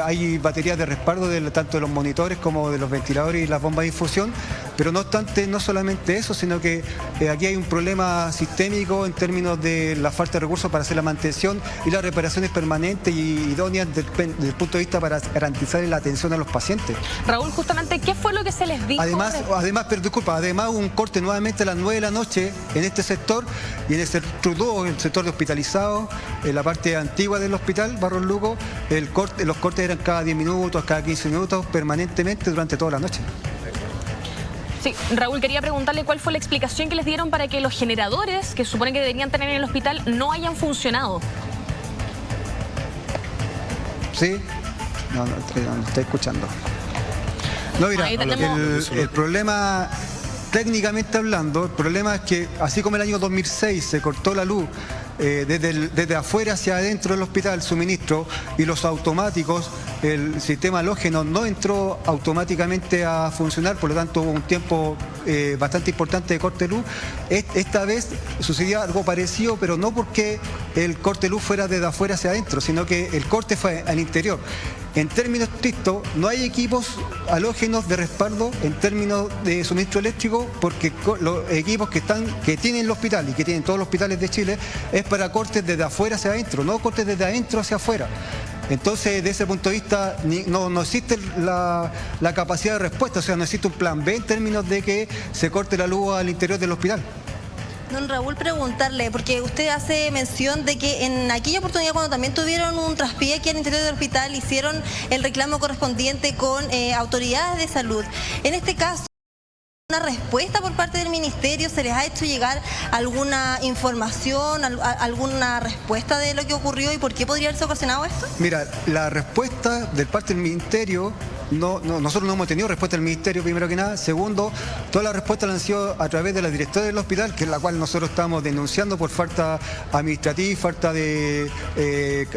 Speaker 5: hay baterías de respaldo tanto de los monitores como de los ventiladores y las bombas de infusión, pero no obstante, no solamente eso, sino que aquí hay un problema sistémico en términos de la falta de recursos para hacer la mantención y las reparaciones permanentes y idóneas desde el punto de vista para garantizar la atención a los pacientes.
Speaker 1: Raúl, justamente, ¿qué fue lo que se les dijo?
Speaker 5: Además hubo un corte nuevamente a las 9 de la noche en este sector y en el sector de hospitalizados, en la parte antigua del hospital Barros Luco, los cortes eran cada 10 minutos, cada 15 minutos, permanentemente durante toda la noche.
Speaker 1: Sí, Raúl, quería preguntarle cuál fue la explicación que les dieron para que los generadores que se supone que deberían tener en el hospital no hayan funcionado.
Speaker 5: Sí, no estoy escuchando. No, mira, el problema, técnicamente hablando, el problema es que así como el año 2006 se cortó la luz desde afuera hacia adentro del hospital, el suministro y los automáticos, el sistema halógeno no entró automáticamente a funcionar, por lo tanto hubo un tiempo bastante importante de corte de luz. Esta vez sucedió algo parecido, pero no porque el corte de luz fuera desde afuera hacia adentro, sino que el corte fue al interior. En términos estrictos, no hay equipos halógenos de respaldo en términos de suministro eléctrico, porque los equipos que tienen el hospital y que tienen todos los hospitales de Chile es para cortes desde afuera hacia adentro, no cortes desde adentro hacia afuera. Entonces, desde ese punto de vista, no existe la capacidad de respuesta, o sea, no existe un plan B en términos de que se corte la luz al interior del hospital.
Speaker 2: Don Raúl, preguntarle, porque usted hace mención de que en aquella oportunidad, cuando también tuvieron un traspié aquí al interior del hospital, hicieron el reclamo correspondiente con autoridades de salud. En este caso, ¿una respuesta por parte del ministerio? ¿Se les ha hecho llegar alguna información, alguna respuesta de lo que ocurrió y por qué podría haberse ocasionado esto?
Speaker 5: Mira, la respuesta de parte del ministerio nosotros no hemos tenido respuesta del Ministerio, primero que nada. Segundo, todas las respuestas han sido a través de la directora del hospital, que es la cual nosotros estamos denunciando por falta administrativa, falta de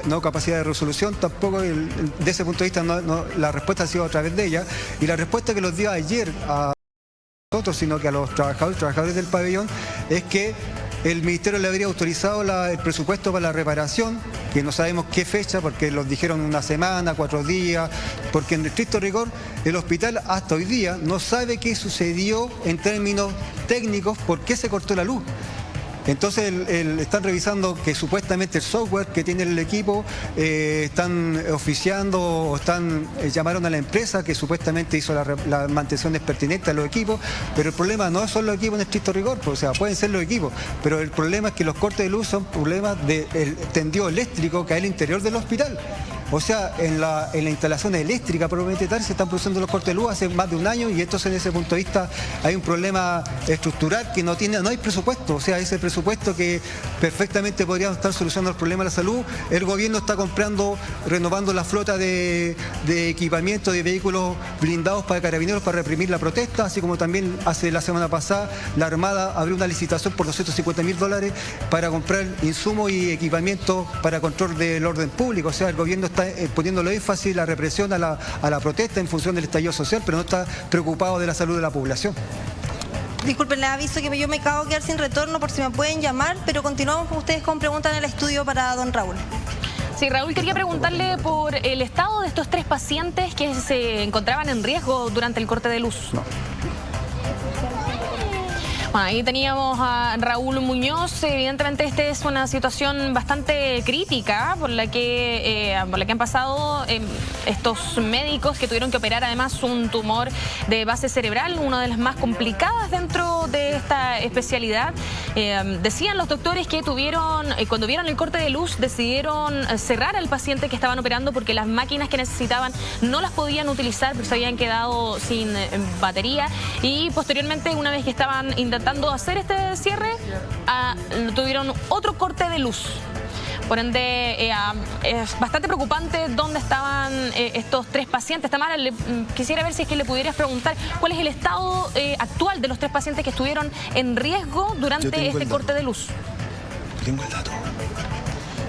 Speaker 5: no capacidad de resolución. Tampoco de ese punto de vista la respuesta ha sido a través de ella. Y la respuesta que los dio ayer a nosotros, sino que a los trabajadores del pabellón, es que el Ministerio le habría autorizado el presupuesto para la reparación, que no sabemos qué fecha, porque los dijeron una semana, 4 días, porque en estricto rigor el hospital hasta hoy día no sabe qué sucedió en términos técnicos, por qué se cortó la luz. Entonces están revisando que supuestamente el software que tiene el equipo, están oficiando o llamaron a la empresa que supuestamente hizo las mantenciones pertinentes a los equipos, pero el problema no son los equipos en estricto rigor, pues, o sea, pueden ser los equipos, pero el problema es que los cortes de luz son problemas del tendido eléctrico que hay al interior del hospital. O sea, en la instalación eléctrica probablemente tal se están produciendo los cortes de luz hace más de un año, y entonces en ese punto de vista hay un problema estructural que no hay presupuesto. O sea, ese presupuesto que perfectamente podríamos estar solucionando el problema de la salud, el gobierno está renovando la flota de equipamiento de vehículos blindados para carabineros para reprimir la protesta, así como también hace la semana pasada la Armada abrió una licitación por $250.000 para comprar insumos y equipamiento para control del orden público. O sea, el gobierno está poniéndole énfasis la represión a la protesta en función del estallido social, pero no está preocupado de la salud de la población.
Speaker 2: Disculpen, les aviso que yo me acabo de quedar sin retorno por si me pueden llamar, pero continuamos ustedes con preguntas en el estudio para don Raúl.
Speaker 1: Sí, Raúl, quería preguntarle por el estado de estos 3 pacientes que se encontraban en riesgo durante el corte de luz.
Speaker 5: No.
Speaker 1: Bueno, ahí teníamos a Raúl Muñoz. Evidentemente esta es una situación bastante crítica por la que han pasado estos médicos que tuvieron que operar además un tumor de base cerebral, una de las más complicadas dentro de esta especialidad. Decían los doctores que cuando vieron el corte de luz decidieron cerrar al paciente que estaban operando porque las máquinas que necesitaban no las podían utilizar porque se habían quedado sin batería, y posteriormente, una vez que estaban intentando hacer este cierre, tuvieron otro corte de luz. Por ende, es bastante preocupante dónde estaban estos 3 pacientes. Tamara, quisiera ver si es que le pudieras preguntar cuál es el estado actual de los 3 pacientes que estuvieron en riesgo durante este corte de luz.
Speaker 5: Tengo el dato.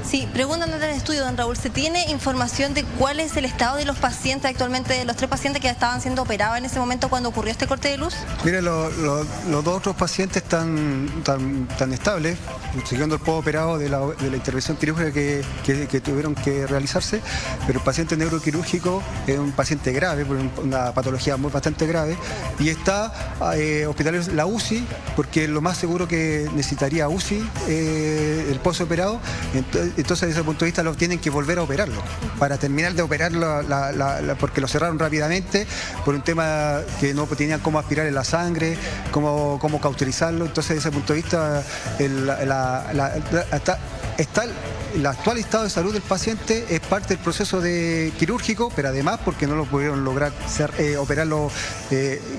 Speaker 2: Sí, preguntan desde el estudio, don Raúl, ¿se tiene información de cuál es el estado de los pacientes actualmente, de los 3 pacientes que estaban siendo operados en ese momento cuando ocurrió este corte de luz?
Speaker 5: Mire, los 2 otros pacientes están estables, siguiendo el postoperado de la intervención quirúrgica que tuvieron que realizarse, pero el paciente neuroquirúrgico es un paciente grave, una patología bastante grave, y está hospitalizado la UCI, porque lo más seguro que necesitaría UCI, el postoperado. Entonces, desde ese punto de vista, lo tienen que volver a operarlo. Para terminar de operarlo, porque lo cerraron rápidamente por un tema que no tenían cómo aspirar en la sangre, cómo cauterizarlo. Entonces, desde ese punto de vista, el actual estado de salud del paciente es parte del proceso quirúrgico, pero además porque no lo pudieron lograr operarlo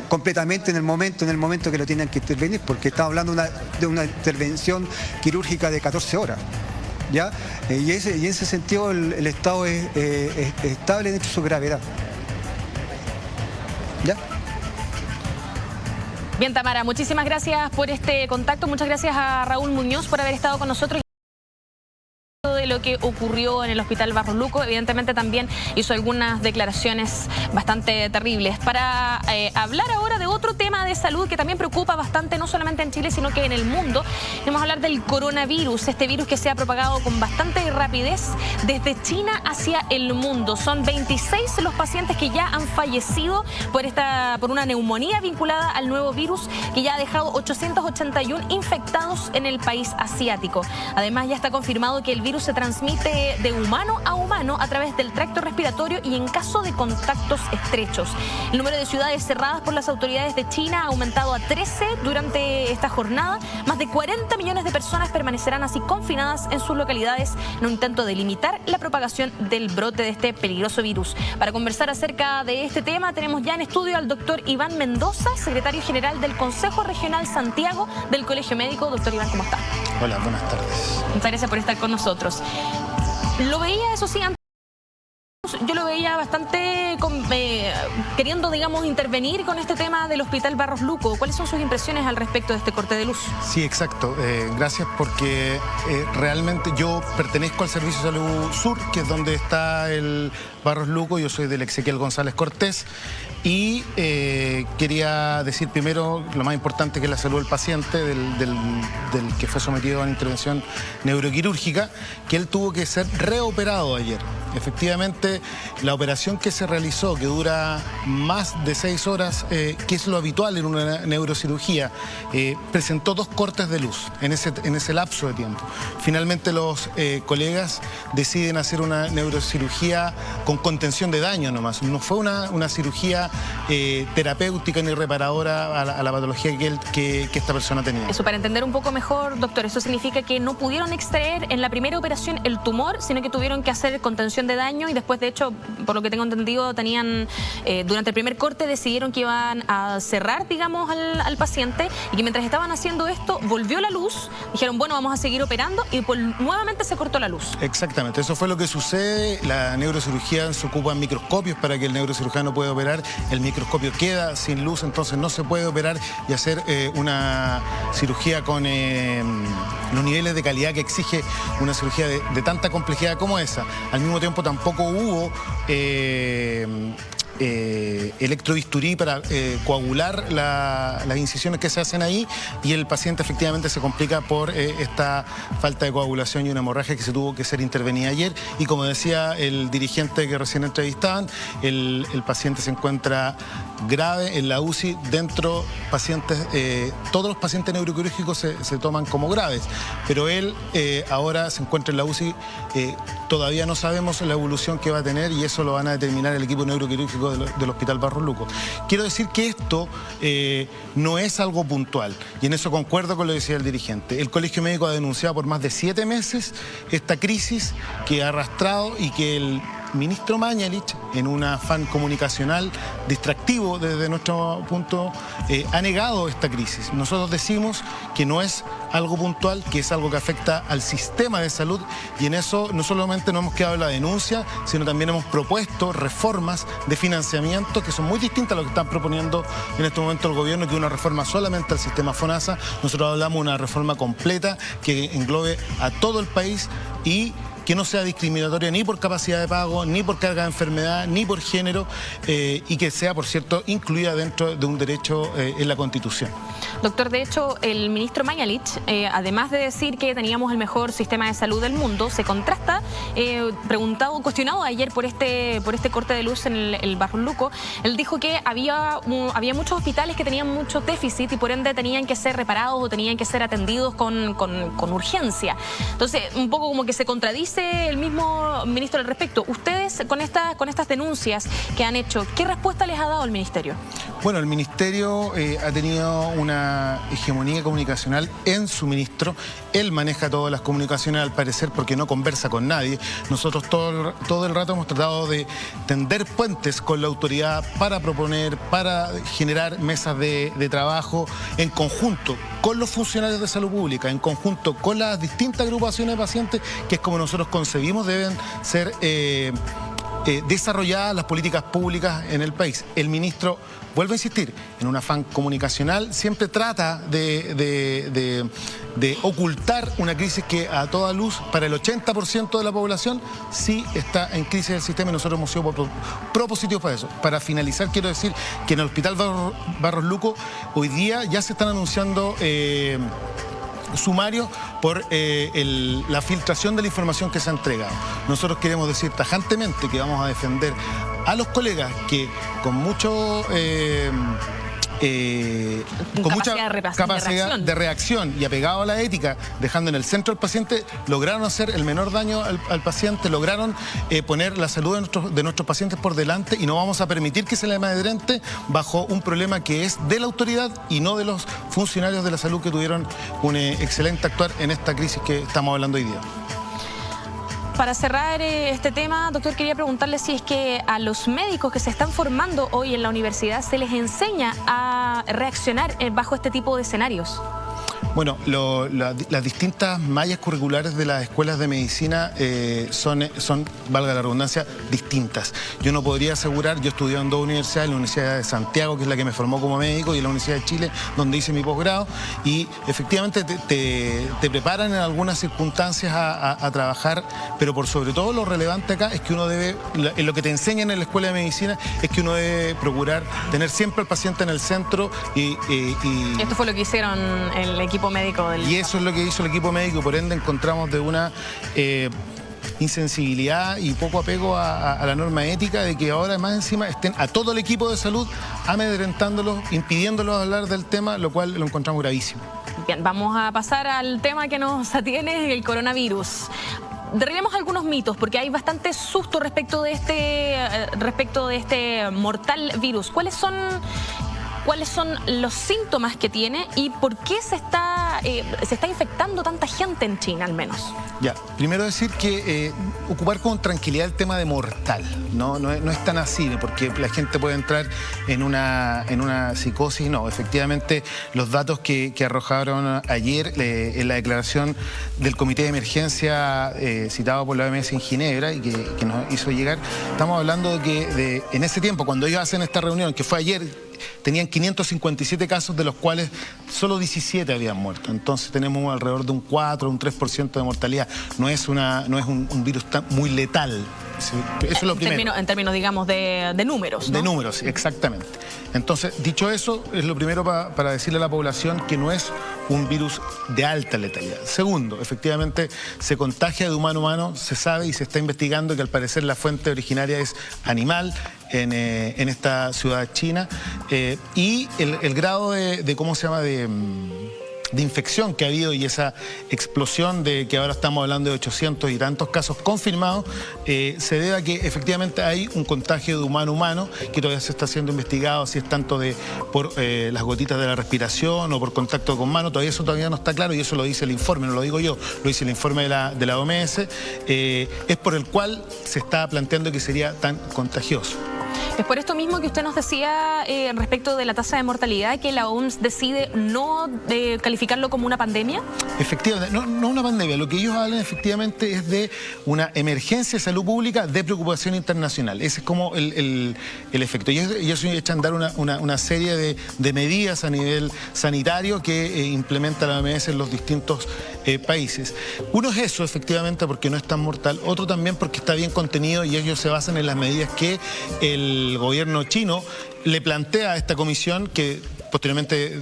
Speaker 5: completamente en el momento que lo tenían que intervenir, porque estamos hablando de una intervención quirúrgica de 14 horas. ¿Ya? Y en ese sentido el estado es estable dentro de su gravedad. ¿Ya?
Speaker 1: Bien, Tamara, muchísimas gracias por este contacto. Muchas gracias a Raúl Muñoz por haber estado con nosotros. De lo que ocurrió en el Hospital Barros Luco, evidentemente también hizo algunas declaraciones bastante terribles. Para hablar ahora de otro tema de salud que también preocupa bastante, no solamente en Chile, sino que en el mundo, vamos a hablar del coronavirus, este virus que se ha propagado con bastante rapidez desde China hacia el mundo. Son 26 los pacientes que ya han fallecido por una neumonía vinculada al nuevo virus, que ya ha dejado 881 infectados en el país asiático. Además, ya está confirmado que el virus se transmite de humano a humano a través del tracto respiratorio y en caso de contactos estrechos. El número de ciudades cerradas por las autoridades de China ha aumentado a 13 durante esta jornada. Más de 40 millones de personas permanecerán así confinadas en sus localidades en un intento de limitar la propagación del brote de este peligroso virus. Para conversar acerca de este tema tenemos ya en estudio al doctor Iván Mendoza, secretario general del Consejo Regional Santiago del Colegio Médico. Doctor Iván, ¿cómo está?
Speaker 6: Hola, buenas tardes.
Speaker 1: Muchas gracias por estar con nosotros. Lo veía, eso sí, antes Yo lo veía bastante queriendo, digamos, intervenir con este tema del Hospital Barros Luco. ¿Cuáles son sus impresiones al respecto de este corte de luz?
Speaker 6: Sí, exacto. Gracias, porque realmente yo pertenezco al Servicio de Salud Sur, que es donde está el Barros Luco. Yo soy del Ezequiel González Cortés y quería decir primero lo más importante, que es la salud del paciente, del que fue sometido a una intervención neuroquirúrgica, que él tuvo que ser reoperado ayer. Efectivamente, la operación que se realizó, que dura más de 6 horas, que es lo habitual en una neurocirugía, presentó 2 cortes de luz en ese lapso de tiempo. Finalmente los colegas deciden hacer una neurocirugía con contención de daño nomás. No fue una cirugía terapéutica ni reparadora a la patología que esta persona tenía.
Speaker 1: Eso, para entender un poco mejor, doctor, eso significa que no pudieron extraer en la primera operación el tumor, sino que tuvieron que hacer contención de daño y después, de hecho, por lo que tengo entendido, tenían durante el primer corte decidieron que iban a cerrar, digamos, al paciente, y que mientras estaban haciendo esto volvió la luz, dijeron, bueno, vamos a seguir operando, y pues nuevamente se cortó la luz.
Speaker 6: Exactamente, eso fue lo que sucede. La neurocirugía se ocupa en microscopios para que el neurocirujano pueda operar. El microscopio queda sin luz, entonces no se puede operar y hacer una cirugía con los niveles de calidad que exige una cirugía de tanta complejidad como esa. Al mismo tiempo tampoco hubo electrobisturí para coagular las incisiones que se hacen ahí, y el paciente efectivamente se complica por esta falta de coagulación y una hemorragia que se tuvo que ser intervenida ayer. Y como decía el dirigente que recién entrevistaban, el paciente se encuentra grave en la UCI. Dentro pacientes, todos los pacientes neuroquirúrgicos se toman como graves, pero él ahora se encuentra en la UCI. Todavía no sabemos la evolución que va a tener, y eso lo van a determinar el equipo neuroquirúrgico del Hospital Barros Luco. Quiero decir que esto no es algo puntual, y en eso concuerdo con lo que decía el dirigente. El Colegio Médico ha denunciado por más de 7 meses esta crisis que ha arrastrado, y que el ministro Mañalich, en un afán comunicacional distractivo desde nuestro punto, ha negado esta crisis. Nosotros decimos que no es algo puntual, que es algo que afecta al sistema de salud, y en eso no solamente no hemos quedado en la denuncia, sino también hemos propuesto reformas de financiamiento que son muy distintas a lo que están proponiendo en este momento el gobierno, que una reforma solamente al sistema FONASA. Nosotros hablamos de una reforma completa que englobe a todo el país y que no sea discriminatoria ni por capacidad de pago, ni por carga de enfermedad, ni por género, y que sea, por cierto, incluida dentro de un derecho en la Constitución.
Speaker 1: Doctor, de hecho, el ministro Mañalich, además de decir que teníamos el mejor sistema de salud del mundo, se contrasta, cuestionado ayer por este corte de luz en el Barros Luco. Él dijo que había muchos hospitales que tenían mucho déficit y por ende tenían que ser reparados o tenían que ser atendidos con urgencia. Entonces, un poco como que se contradice el mismo ministro al respecto. Ustedes, con estas denuncias que han hecho, ¿qué respuesta les ha dado el ministerio?
Speaker 6: Bueno, el ministerio ha tenido una hegemonía comunicacional en su ministro. Él maneja todas las comunicaciones, al parecer, porque no conversa con nadie. Nosotros todo el rato hemos tratado de tender puentes con la autoridad para proponer, para generar mesas de trabajo en conjunto con los funcionarios de salud pública, en conjunto con las distintas agrupaciones de pacientes, que es como nosotros concebimos deben ser desarrolladas las políticas públicas en el país. El ministro, vuelvo a insistir, en un afán comunicacional siempre trata de ocultar una crisis que a toda luz para el 80% de la población sí está en crisis del sistema, y nosotros hemos sido propositivos para eso. Para finalizar, quiero decir que en el Hospital Barros Luco hoy día ya se están anunciando sumarios por la filtración de la información que se ha entregado. Nosotros queremos decir tajantemente que vamos a defender a los colegas que con mucho con mucha capacidad de reacción y apegado a la ética, dejando en el centro al paciente, lograron hacer el menor daño al paciente, lograron poner la salud de nuestros pacientes por delante, y no vamos a permitir que se le amedrente bajo un problema que es de la autoridad y no de los funcionarios de la salud, que tuvieron un excelente actuar en esta crisis que estamos hablando hoy día.
Speaker 1: Para cerrar este tema, doctor, quería preguntarle si es que a los médicos que se están formando hoy en la universidad se les enseña a reaccionar bajo este tipo de escenarios.
Speaker 6: Bueno, las distintas mallas curriculares de las escuelas de medicina son, valga la redundancia, distintas. Yo no podría asegurar, yo estudié en 2 universidades, la Universidad de Santiago, que es la que me formó como médico, y la Universidad de Chile, donde hice mi posgrado, y efectivamente te preparan en algunas circunstancias a trabajar, pero por sobre todo lo relevante acá es que uno debe, en lo que te enseñan en la escuela de medicina, es que uno debe procurar tener siempre al paciente en el centro y
Speaker 1: esto fue lo que hicieron el equipo médico del...
Speaker 6: Y eso es lo que hizo el equipo médico, por ende encontramos de una insensibilidad y poco apego a la norma ética de que ahora más encima estén a todo el equipo de salud amedrentándolos, impidiéndolos hablar del tema, lo cual lo encontramos gravísimo.
Speaker 1: Bien, vamos a pasar al tema que nos atiene, el coronavirus. Derribemos algunos mitos, porque hay bastante susto respecto de este mortal virus. ¿Cuáles son los síntomas que tiene y por qué se está infectando tanta gente en China, al menos?
Speaker 6: Ya, primero decir que ocupar con tranquilidad el tema de mortal, no es tan así, porque la gente puede entrar en una psicosis. No, efectivamente los datos que arrojaron ayer en la declaración del comité de emergencia citado por la OMS en Ginebra y que nos hizo llegar, estamos hablando de que en ese tiempo, cuando ellos hacen esta reunión, que fue ayer, tenían 557 casos, de los cuales solo 17 habían muerto. Entonces tenemos alrededor de un 4, un 3% de mortalidad. No es un virus muy letal. Eso es lo primero.
Speaker 1: En términos, digamos, de números, ¿no?
Speaker 6: De números, exactamente. Entonces, dicho eso, es lo primero para decirle a la población que no es un virus de alta letalidad. Segundo, efectivamente, se contagia de humano a humano, se sabe y se está investigando que al parecer la fuente originaria es animal en esta ciudad china. Y el grado de ¿cómo se llama?, de infección que ha habido y esa explosión de que ahora estamos hablando de 800 y tantos casos confirmados, se debe a que efectivamente hay un contagio de humano a humano que todavía se está siendo investigado, si es tanto por las gotitas de la respiración o por contacto con mano. Eso todavía no está claro y eso lo dice el informe, no lo digo yo, lo dice el informe de la OMS, es por el cual se está planteando que sería tan contagioso.
Speaker 1: Es por esto mismo que usted nos decía respecto de la tasa de mortalidad, que la OMS decide no calificarlo como una pandemia.
Speaker 6: Efectivamente, no una pandemia. Lo que ellos hablan efectivamente es de una emergencia de salud pública de preocupación internacional. Ese es como el efecto. Y ellos echan a dar una serie de medidas a nivel sanitario que implementa la OMS en los distintos países. Uno es eso, efectivamente, porque no es tan mortal. Otro también porque está bien contenido y ellos se basan en las medidas que el gobierno chino le plantea a esta comisión, que posteriormente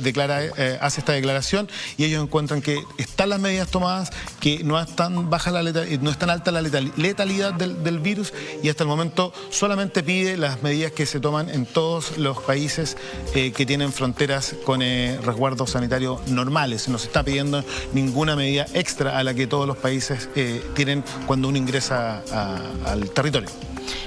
Speaker 6: hace esta declaración, y ellos encuentran que están las medidas tomadas, que no es tan baja no es tan alta la letalidad del virus, y hasta el momento solamente pide las medidas que se toman en todos los países que tienen fronteras con resguardos sanitarios normales. No se está pidiendo ninguna medida extra a la que todos los países tienen cuando uno ingresa al territorio.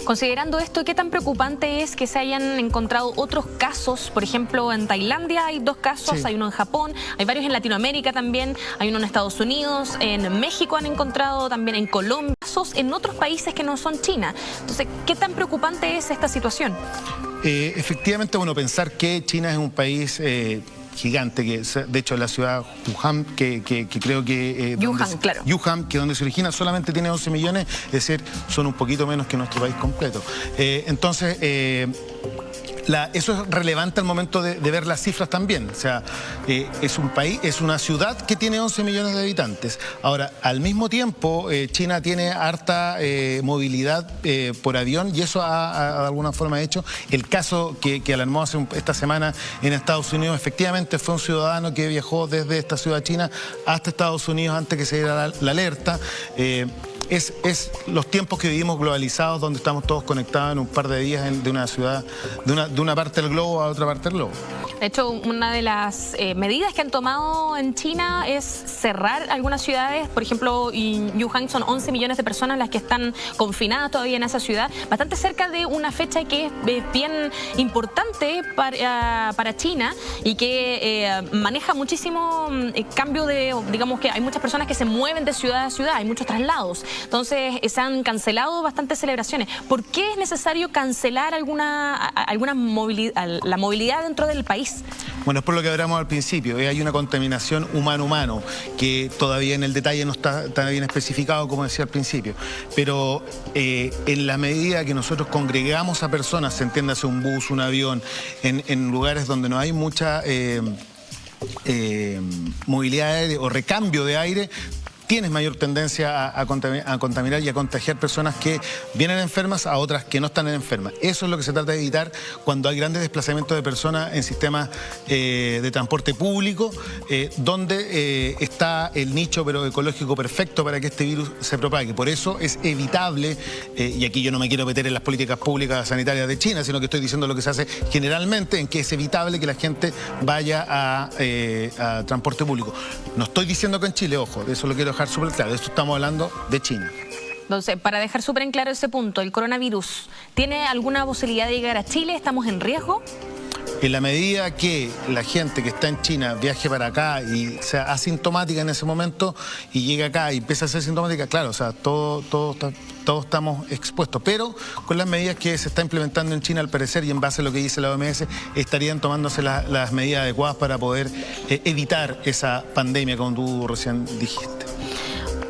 Speaker 1: Considerando esto, ¿qué tan preocupante es que se hayan encontrado otros casos? Por ejemplo, en Tailandia hay 2 casos, sí. Hay uno en Japón, hay varios en Latinoamérica también, hay uno en Estados Unidos, en México han encontrado también, en Colombia, casos en otros países que no son China. Entonces, ¿qué tan preocupante es esta situación?
Speaker 6: Efectivamente, bueno, pensar que China es un país gigante, que de hecho la ciudad Wuhan, que creo que...
Speaker 1: Wuhan, claro.
Speaker 6: Wuhan, que donde se origina, solamente tiene 11 millones, es decir, son un poquito menos que nuestro país completo. Entonces, eso es relevante al momento de ver las cifras también. O sea, es un país, es una ciudad que tiene 11 millones de habitantes. Ahora, al mismo tiempo, China tiene harta movilidad por avión, y eso de alguna forma hecho. El caso que alarmó esta semana en Estados Unidos, efectivamente fue un ciudadano que viajó desde esta ciudad china hasta Estados Unidos antes que se diera la alerta. Es los tiempos que vivimos globalizados, donde estamos todos conectados en un par de días de una ciudad, de una parte del globo a otra parte del globo.
Speaker 1: De hecho, una de las medidas que han tomado en China es cerrar algunas ciudades. Por ejemplo, en Wuhan son 11 millones de personas las que están confinadas todavía en esa ciudad, bastante cerca de una fecha que es bien importante para China y que maneja muchísimo cambio de, digamos que hay muchas personas que se mueven de ciudad a ciudad, hay muchos traslados. Entonces se han cancelado bastantes celebraciones. ¿Por qué es necesario cancelar la movilidad dentro del país?
Speaker 6: Bueno, es por lo que hablamos al principio. Hay una contaminación humano-humano que todavía en el detalle no está tan bien especificado como decía al principio. Pero en la medida que nosotros congregamos a personas, se entiéndase un bus, un avión, en lugares donde no hay mucha movilidad aérea o recambio de aire, tienes mayor tendencia a contaminar y a contagiar personas que vienen enfermas a otras que no están enfermas. Eso es lo que se trata de evitar cuando hay grandes desplazamientos de personas en sistemas de transporte público, donde está el nicho pero ecológico perfecto para que este virus se propague. Por eso es evitable, y aquí yo no me quiero meter en las políticas públicas sanitarias de China, sino que estoy diciendo lo que se hace generalmente, en que es evitable que la gente vaya a transporte público. No estoy diciendo que en Chile, ojo, de eso lo quiero dejar súper claro, de esto estamos hablando de China.
Speaker 1: Entonces, para dejar súper en claro ese punto, ¿el coronavirus tiene alguna posibilidad de llegar a Chile? ¿Estamos en riesgo?
Speaker 6: En la medida que la gente que está en China viaje para acá y sea asintomática en ese momento y llegue acá y empiece a ser sintomática, claro, o sea, todos estamos expuestos. Pero con las medidas que se está implementando en China, al parecer, y en base a lo que dice la OMS, estarían tomándose las medidas adecuadas para poder evitar esa pandemia, como tú recién dijiste.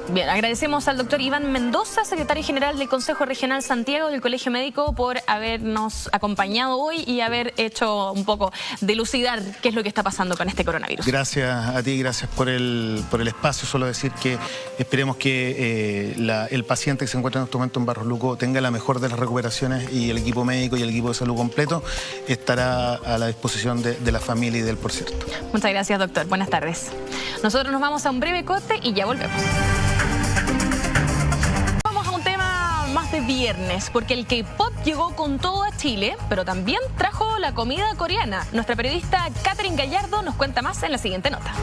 Speaker 1: Bien, agradecemos al doctor Iván Mendoza, secretario general del Consejo Regional Santiago del Colegio Médico, por habernos acompañado hoy y haber hecho un poco dilucidar qué es lo que está pasando con este coronavirus.
Speaker 6: Gracias a ti, gracias por el espacio. Solo decir que esperemos que el paciente que se encuentra en este momento en Barros Luco tenga la mejor de las recuperaciones, y el equipo médico y el equipo de salud completo estará a la disposición de la familia y del por cierto.
Speaker 1: Muchas gracias, doctor. Buenas tardes. Nosotros nos vamos a un breve corte y ya volvemos. De viernes, porque el K-pop llegó con todo a Chile, pero también trajo la comida coreana. Nuestra periodista Catherine Gallardo nos cuenta más en la siguiente nota.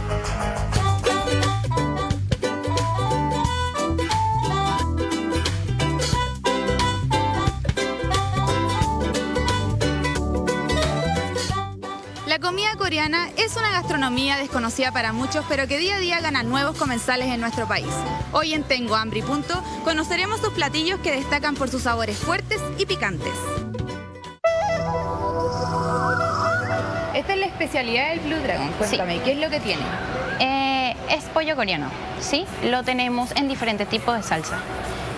Speaker 7: La comida coreana es una gastronomía desconocida para muchos, pero que día a día gana nuevos comensales en nuestro país. Hoy en Tengo Hambre y Punto conoceremos sus platillos que destacan por sus sabores fuertes y picantes. Esta es la especialidad del Blue Dragon. Cuéntame, sí. ¿Qué es lo que tiene?
Speaker 8: Es pollo coreano, ¿sí? Lo tenemos en diferentes tipos de salsa.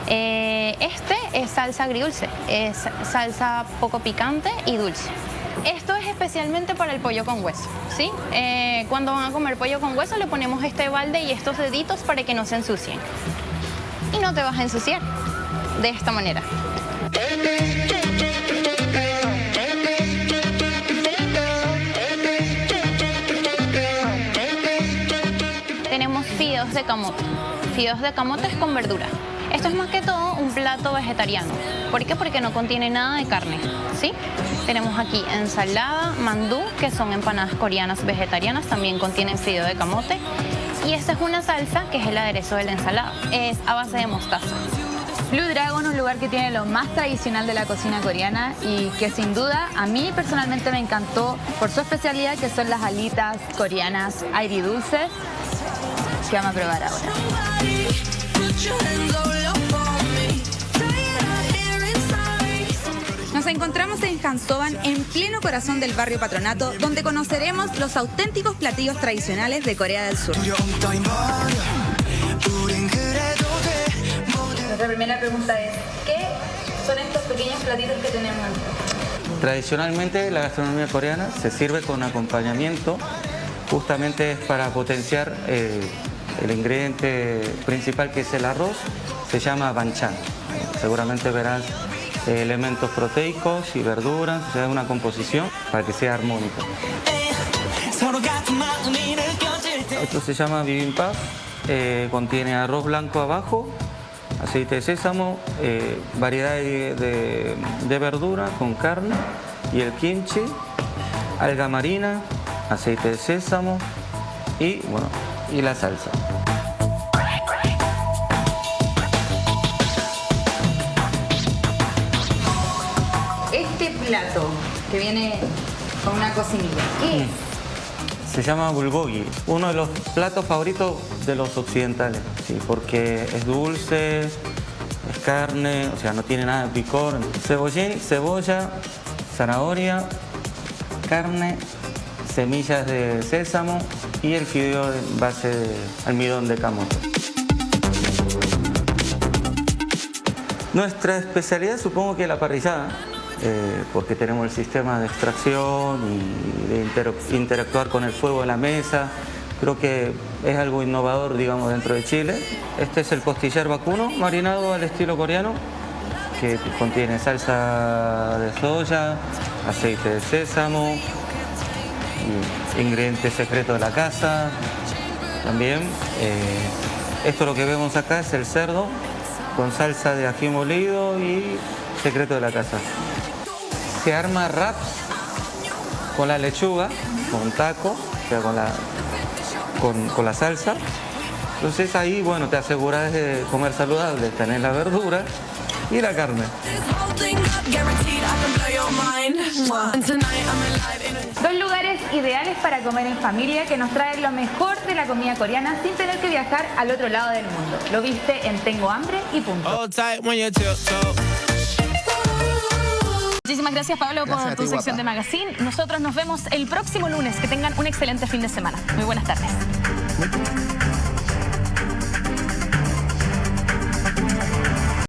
Speaker 8: Este es salsa agridulce, es salsa poco picante y dulce. Esto es especialmente para el pollo con hueso, ¿sí? Cuando van a comer pollo con hueso le ponemos este balde y estos deditos para que no se ensucien. Y no te vas a ensuciar de esta manera. Tenemos fideos de camote. Fideos de camote es con verdura. Esto es más que todo un plato vegetariano. ¿Por qué? Porque no contiene nada de carne, ¿sí? Tenemos aquí ensalada, mandú, que son empanadas coreanas vegetarianas, también contienen fideo de camote. Y esta es una salsa que es el aderezo de la ensalada. Es a base de mostaza.
Speaker 7: Blue Dragon es un lugar que tiene lo más tradicional de la cocina coreana y que sin duda a mí personalmente me encantó por su especialidad, que son las alitas coreanas agridulces, que vamos a probar ahora. Nos encontramos en Hansoban, en pleno corazón del barrio Patronato, donde conoceremos los auténticos platillos tradicionales de Corea del Sur. Nuestra primera pregunta es, ¿qué son estos pequeños platitos que tenemos?
Speaker 9: Tradicionalmente la gastronomía coreana se sirve con acompañamiento, justamente es para potenciar el ingrediente principal, que es el arroz, se llama banchan. Seguramente verás elementos proteicos y verduras, o sea, una composición para que sea armónica. Esto se llama bibimbap, contiene arroz blanco abajo, aceite de sésamo, variedad de verdura con carne y el kimchi, alga marina, aceite de sésamo y, bueno, y la salsa. Este
Speaker 7: plato que viene con una cocinilla, ¿qué es?
Speaker 9: se llama bulgogi, uno de los platos favoritos de los occidentales, ¿sí? Porque es dulce, es carne, o sea, no tiene nada de picor. Cebollín, cebolla, zanahoria, carne, semillas de sésamo y el fideo en base de almidón de camote. Nuestra especialidad supongo que es la parrillada, porque tenemos el sistema de extracción y de interactuar con el fuego en la mesa. Creo que es algo innovador, digamos, dentro de Chile. Este es el costillar vacuno marinado al estilo coreano, que contiene salsa de soya, aceite de sésamo, ingredientes secretos de la casa. También, esto lo que vemos acá es el cerdo con salsa de ají molido y secreto de la casa. Se arma wraps con la lechuga, con taco, o sea, con la salsa. Entonces ahí, bueno, te aseguras de comer saludable, tener la verdura y la carne.
Speaker 7: Dos lugares ideales para comer en familia que nos traen lo mejor de la comida coreana sin tener que viajar al otro lado del mundo. Lo viste en Tengo Hambre y punto.
Speaker 1: Muchísimas gracias, Pablo, por tu sección de Magazine. Nosotros nos vemos el próximo lunes. Que tengan un excelente fin de semana. Muy buenas tardes.